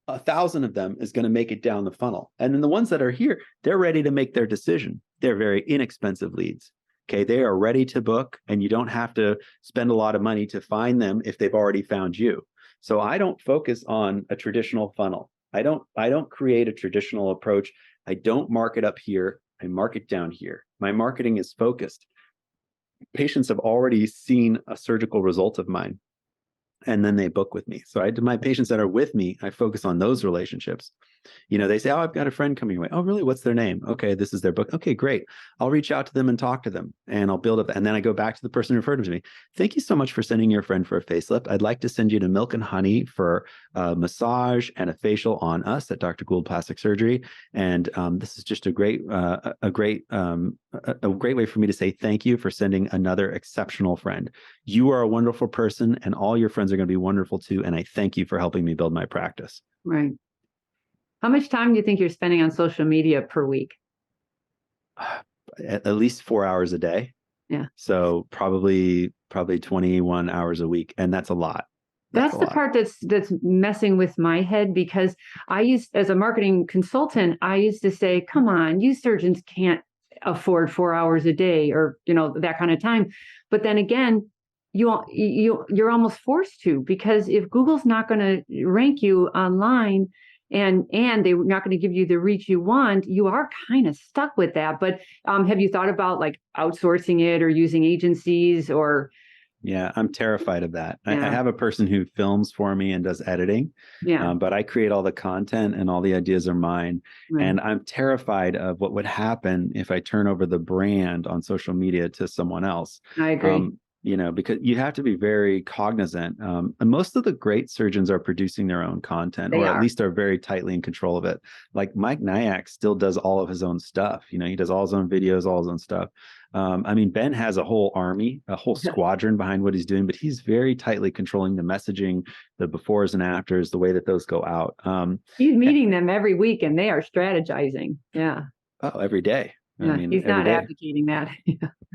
1,000 of them is going to make it down the funnel. And then the ones that are here, they're ready to make their decision. They're very inexpensive leads. Okay, they are ready to book, and you don't have to spend a lot of money to find them if they've already found you. So I don't focus on a traditional funnel. I don't create a traditional approach. I don't market up here. I market down here. My marketing is focused. Patients have already seen a surgical result of mine, and then they book with me. So my patients that are with me, I focus on those relationships. They say, oh, I've got a friend coming away. Oh, really? What's their name? Okay, this is their book. Okay, great. I'll reach out to them and talk to them, and I'll build up. And then I go back to the person who referred them to me. Thank you so much for sending your friend for a facelift. I'd like to send you to Milk and Honey for a massage and a facial on us at Dr. Gould Plastic Surgery. And this is just a great way for me to say thank you for sending another exceptional friend. You are a wonderful person, and all your friends are going to be wonderful too. And I thank you for helping me build my practice. Right. How much time do you think you're spending on social media per week? At least 4 hours a day. Yeah. So probably 21 hours a week. And that's a lot. That's the part that's messing with my head, because as a marketing consultant, I used to say, come on, you surgeons can't afford 4 hours a day or, that kind of time. But then again, you're almost forced to, because if Google's not going to rank you online, and they're not going to give you the reach you want, you are kind of stuck with that. But have you thought about like outsourcing it or using agencies or? Yeah, I'm terrified of that. Yeah. I have a person who films for me and does editing, but I create all the content and all the ideas are mine. Right. And I'm terrified of what would happen if I turn over the brand on social media to someone else. I agree. Because you have to be very cognizant. And most of the great surgeons are producing their own content, at least are very tightly in control of it. Like Mike Nyack still does all of his own stuff. He does all his own videos, all his own stuff. Ben has a whole army, a whole squadron behind what he's doing, but he's very tightly controlling the messaging, the befores and afters, the way that those go out. He's meeting them every week and they are strategizing. Yeah. Oh, every day. I Yeah, mean, he's every not day. advocating that.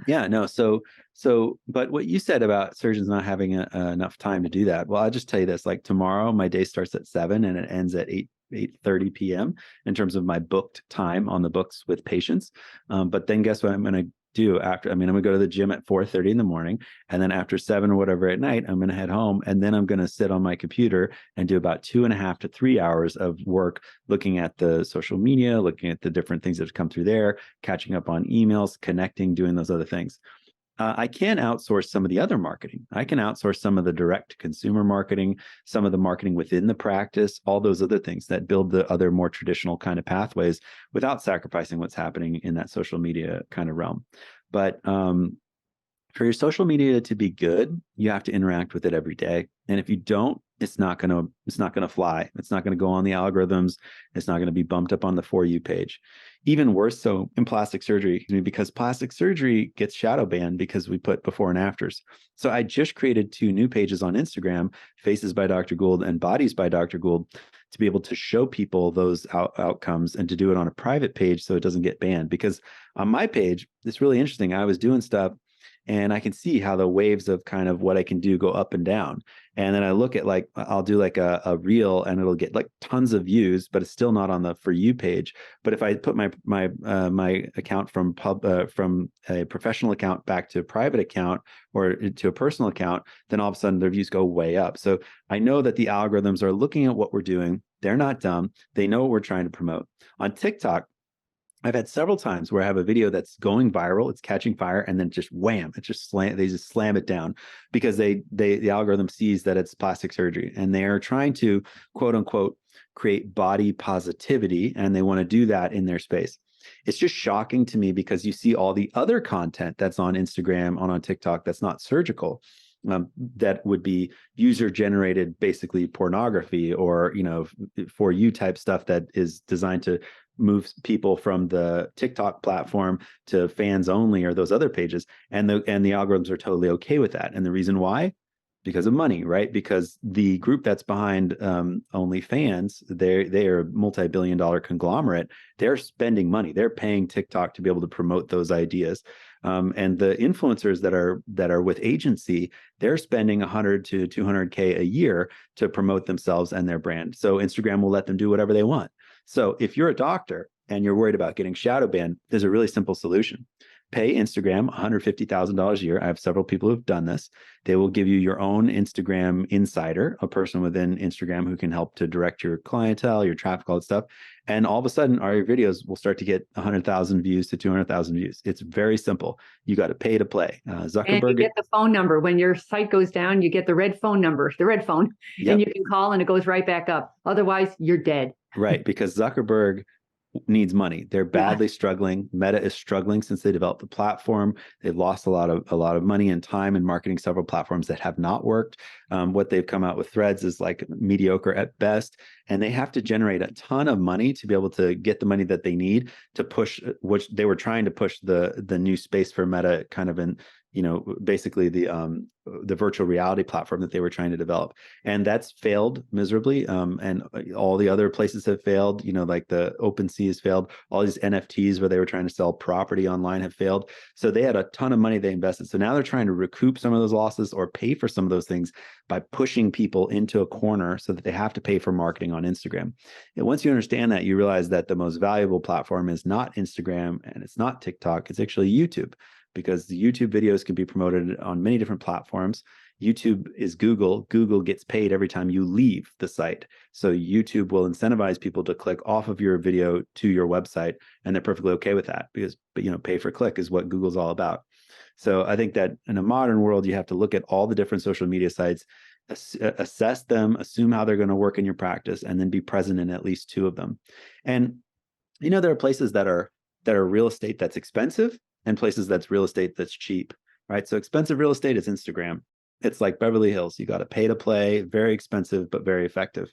Yeah, no. So, but what you said about surgeons not having enough time to do that. Well, I'll just tell you this: like tomorrow, my day starts at 7 and it ends at 8:30 p.m. in terms of my booked time on the books with patients. But then guess what I'm going to do after? I mean, I'm going to go to the gym at 4:30 in the morning, and then after 7 or whatever at night, I'm going to head home, and then I'm going to sit on my computer and do about 2.5 to 3 hours of work looking at the social media, looking at the different things that have come through there, catching up on emails, connecting, doing those other things. I can outsource some of the other marketing. I can outsource some of the direct consumer marketing, some of the marketing within the practice, all those other things that build the other more traditional kind of pathways without sacrificing what's happening in that social media kind of realm. But for your social media to be good, you have to interact with it every day. And if you don't, it's not gonna fly. It's not gonna go on the algorithms. It's not gonna be bumped up on the For You page. Even worse so in plastic surgery, because plastic surgery gets shadow banned because we put before and afters. So I just created 2 new pages on Instagram, Faces by Dr. Gould and Bodies by Dr. Gould, to be able to show people those outcomes and to do it on a private page so it doesn't get banned. Because on my page, it's really interesting. I was doing stuff and I can see how the waves of kind of what I can do go up and down. And then I look at like, I'll do like a reel and it'll get like tons of views, but it's still not on the For You page. But if I put my account from a professional account back to a private account or to a personal account, then all of a sudden their views go way up. So I know that the algorithms are looking at what we're doing. They're not dumb. They know what we're trying to promote. On TikTok, I've had several times where I have a video that's going viral, it's catching fire, and then just wham, it just they just slam it down because the algorithm sees that it's plastic surgery and they are trying to quote unquote create body positivity, and they want to do that in their space. It's just shocking to me because you see all the other content that's on Instagram, on TikTok, that's not surgical. That would be user generated, basically pornography or For You type stuff that is designed to move people from the TikTok platform to fans only or those other pages, and the algorithms are totally okay with that. And the reason why? Because of money, right? Because the group that's behind OnlyFans, they are a multi-billion-dollar conglomerate. They're spending money. They're paying TikTok to be able to promote those ideas. And the influencers that are with agency, they're spending 100 to 200K a year to promote themselves and their brand. So Instagram will let them do whatever they want. So if you're a doctor and you're worried about getting shadow banned, there's a really simple solution. Pay Instagram $150,000 a year. I have several people who've done this. They will give you your own Instagram insider, a person within Instagram who can help to direct your clientele, your traffic, all that stuff. And all of a sudden, all your videos will start to get 100,000 views to 200,000 views. It's very simple. You got to pay to play. And you Zuckerberg. get the phone number. When your site goes down, you get the red phone number, the red phone, Yep. and you can call and it goes right back up. Otherwise, you're dead. Right, because Zuckerberg needs money. They're badly struggling. Meta is struggling since they developed the platform. They've lost a lot of money and time in marketing several platforms that have not worked. What they've come out with Threads is like mediocre at best, and they have to generate a ton of money to be able to get the money that they need to push, which they were trying to push the new space for Meta, kind of in basically the virtual reality platform that they were trying to develop, and that's failed miserably. And all the other places have failed. Like the OpenSea has failed. All these NFTs where they were trying to sell property online have failed. So they had a ton of money they invested. So now they're trying to recoup some of those losses or pay for some of those things by pushing people into a corner so that they have to pay for marketing on Instagram. And once you understand that, you realize that the most valuable platform is not Instagram and it's not TikTok. It's actually YouTube, because the YouTube videos can be promoted on many different platforms. YouTube is Google. Google gets paid every time you leave the site. So YouTube will incentivize people to click off of your video to your website, and they're perfectly okay with that because, pay per click is what Google's all about. So I think that in a modern world, you have to look at all the different social media sites, assess them, assume how they're going to work in your practice, and then be present in at least 2 of them. And there are places that are real estate that's expensive and places that's real estate that's cheap, right? So expensive real estate is Instagram. It's like Beverly Hills. You got to pay to play, very expensive, but very effective.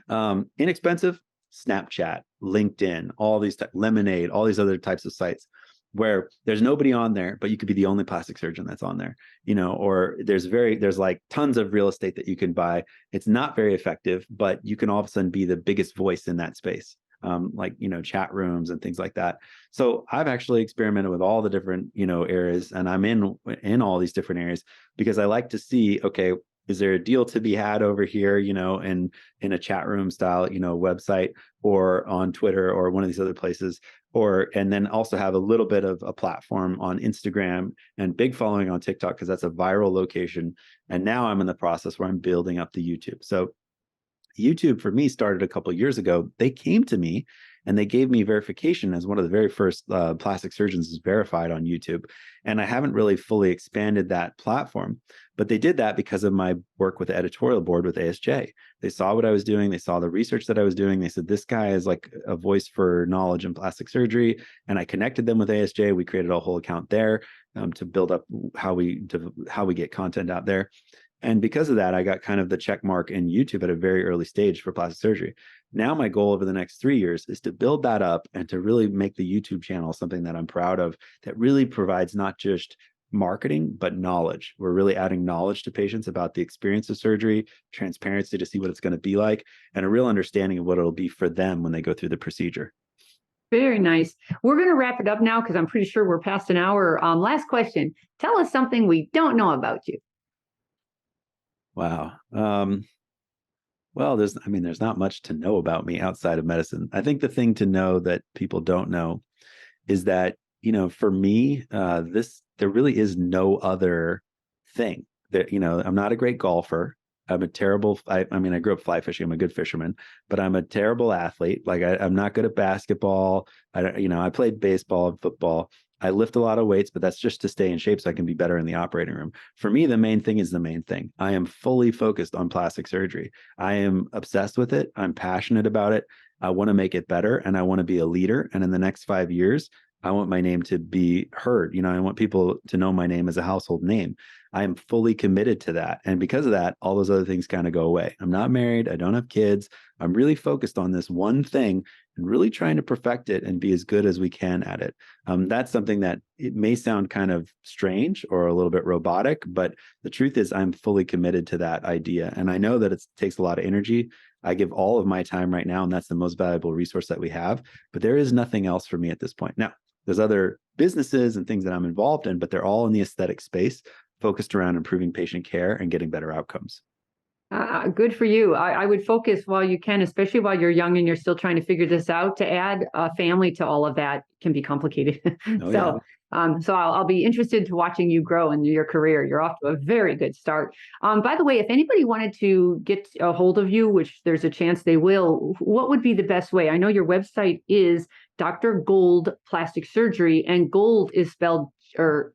Inexpensive, Snapchat, LinkedIn, all these Lemonade, all these other types of sites where there's nobody on there, but you could be the only plastic surgeon that's on there, or there's like tons of real estate that you can buy. It's not very effective, but you can all of a sudden be the biggest voice in that space. like, chat rooms and things like that. So I've actually experimented with all the different, areas, and I'm in all these different areas because I like to see, okay, is there a deal to be had over here, in a chat room style, website, or on Twitter or one of these other places, and then also have a little bit of a platform on Instagram and big following on TikTok, because that's a viral location. And now I'm in the process where I'm building up the YouTube. So YouTube for me started a couple of years ago. They came to me and they gave me verification as one of the very first plastic surgeons is verified on YouTube. And I haven't really fully expanded that platform, but they did that because of my work with the editorial board with ASJ. They saw what I was doing. They saw the research that I was doing. They said, this guy is like a voice for knowledge in plastic surgery. And I connected them with ASJ. We created a whole account there to build up how we get content out there. And because of that, I got kind of the check mark in YouTube at a very early stage for plastic surgery. Now, my goal over the next 3 years is to build that up and to really make the YouTube channel something that I'm proud of, that really provides not just marketing, but knowledge. We're really adding knowledge to patients about the experience of surgery, transparency to see what it's going to be like, and a real understanding of what it'll be for them when they go through the procedure. Very nice. We're going to wrap it up now because I'm pretty sure we're past an hour. Last question. Tell us something we don't know about you. Wow. Well, there's not much to know about me outside of medicine. I think the thing to know that people don't know is that, for me, there really is no other thing that, I'm not a great golfer. I'm a terrible, I grew up fly fishing. I'm a good fisherman, but I'm a terrible athlete. Like I'm not good at basketball. I played baseball and football. I lift a lot of weights, but that's just to stay in shape so I can be better in the operating room. For me, the main thing is the main thing. I am fully focused on plastic surgery. I am obsessed with it. I'm passionate about it. I want to make it better, and I want to be a leader. And in the next 5 years, I want my name to be heard. I want people to know my name as a household name. I am fully committed to that. And because of that, all those other things kind of go away. I'm not married. I don't have kids. I'm really focused on this one thing and really trying to perfect it and be as good as we can at it. That's something that it may sound kind of strange or a little bit robotic, but the truth is I'm fully committed to that idea. And I know that it takes a lot of energy. I give all of my time right now, and that's the most valuable resource that we have. But there is nothing else for me at this point. Now, there's other businesses and things that I'm involved in, but they're all in the aesthetic space, focused around improving patient care and getting better outcomes. Good for you. I would focus while you can, especially while you're young and you're still trying to figure this out. To add a family to all of that can be complicated. So I'll be interested to watching you grow in your career. You're off to a very good start. By the way, if anybody wanted to get a hold of you, which there's a chance they will, what would be the best way? I know your website is Dr. Gould Plastic Surgery, and Gould is spelled Gould.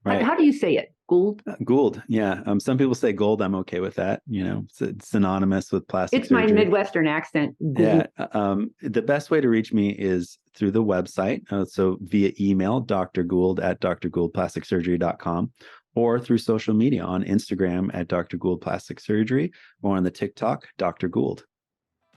Right. How do you say it? Gould? Gould, yeah. Some people say gold. I'm okay with that. It's synonymous with plastic surgery. It's my Midwestern accent. Gould. Yeah. The best way to reach me is through the website. So via email, drgould@drgouldplasticsurgery.com, or through social media on Instagram at Dr. Gould Plastic Surgery, or on the TikTok, Dr. Gould.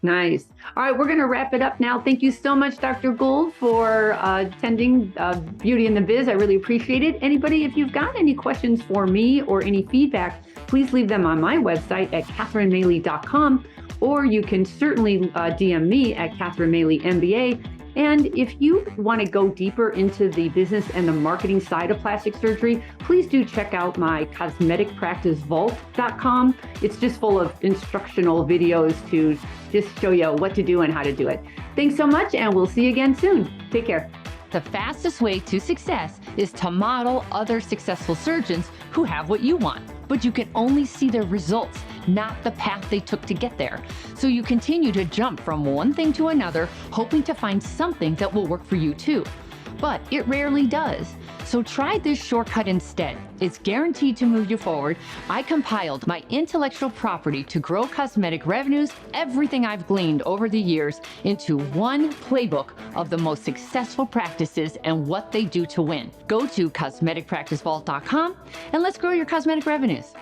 Nice. All right, we're going to wrap it up now. Thank you so much, Dr. Gould, for attending Beauty in the Biz. I really appreciate it. Anybody, if you've got any questions for me or any feedback, please leave them on my website at catherinemaley.com, or you can certainly DM me at Catherine Maley MBA. And if you want to go deeper into the business and the marketing side of plastic surgery, please do check out my cosmeticpracticevault.com. It's just full of instructional videos to just show you what to do and how to do it. Thanks so much, and we'll see you again soon. Take care. The fastest way to success is to model other successful surgeons who have what you want, but you can only see their results, not the path they took to get there. So you continue to jump from one thing to another, hoping to find something that will work for you too. But it rarely does. So try this shortcut instead. It's guaranteed to move you forward. I compiled my intellectual property to grow cosmetic revenues, everything I've gleaned over the years, into one playbook of the most successful practices and what they do to win. Go to cosmeticpracticevault.com and let's grow your cosmetic revenues.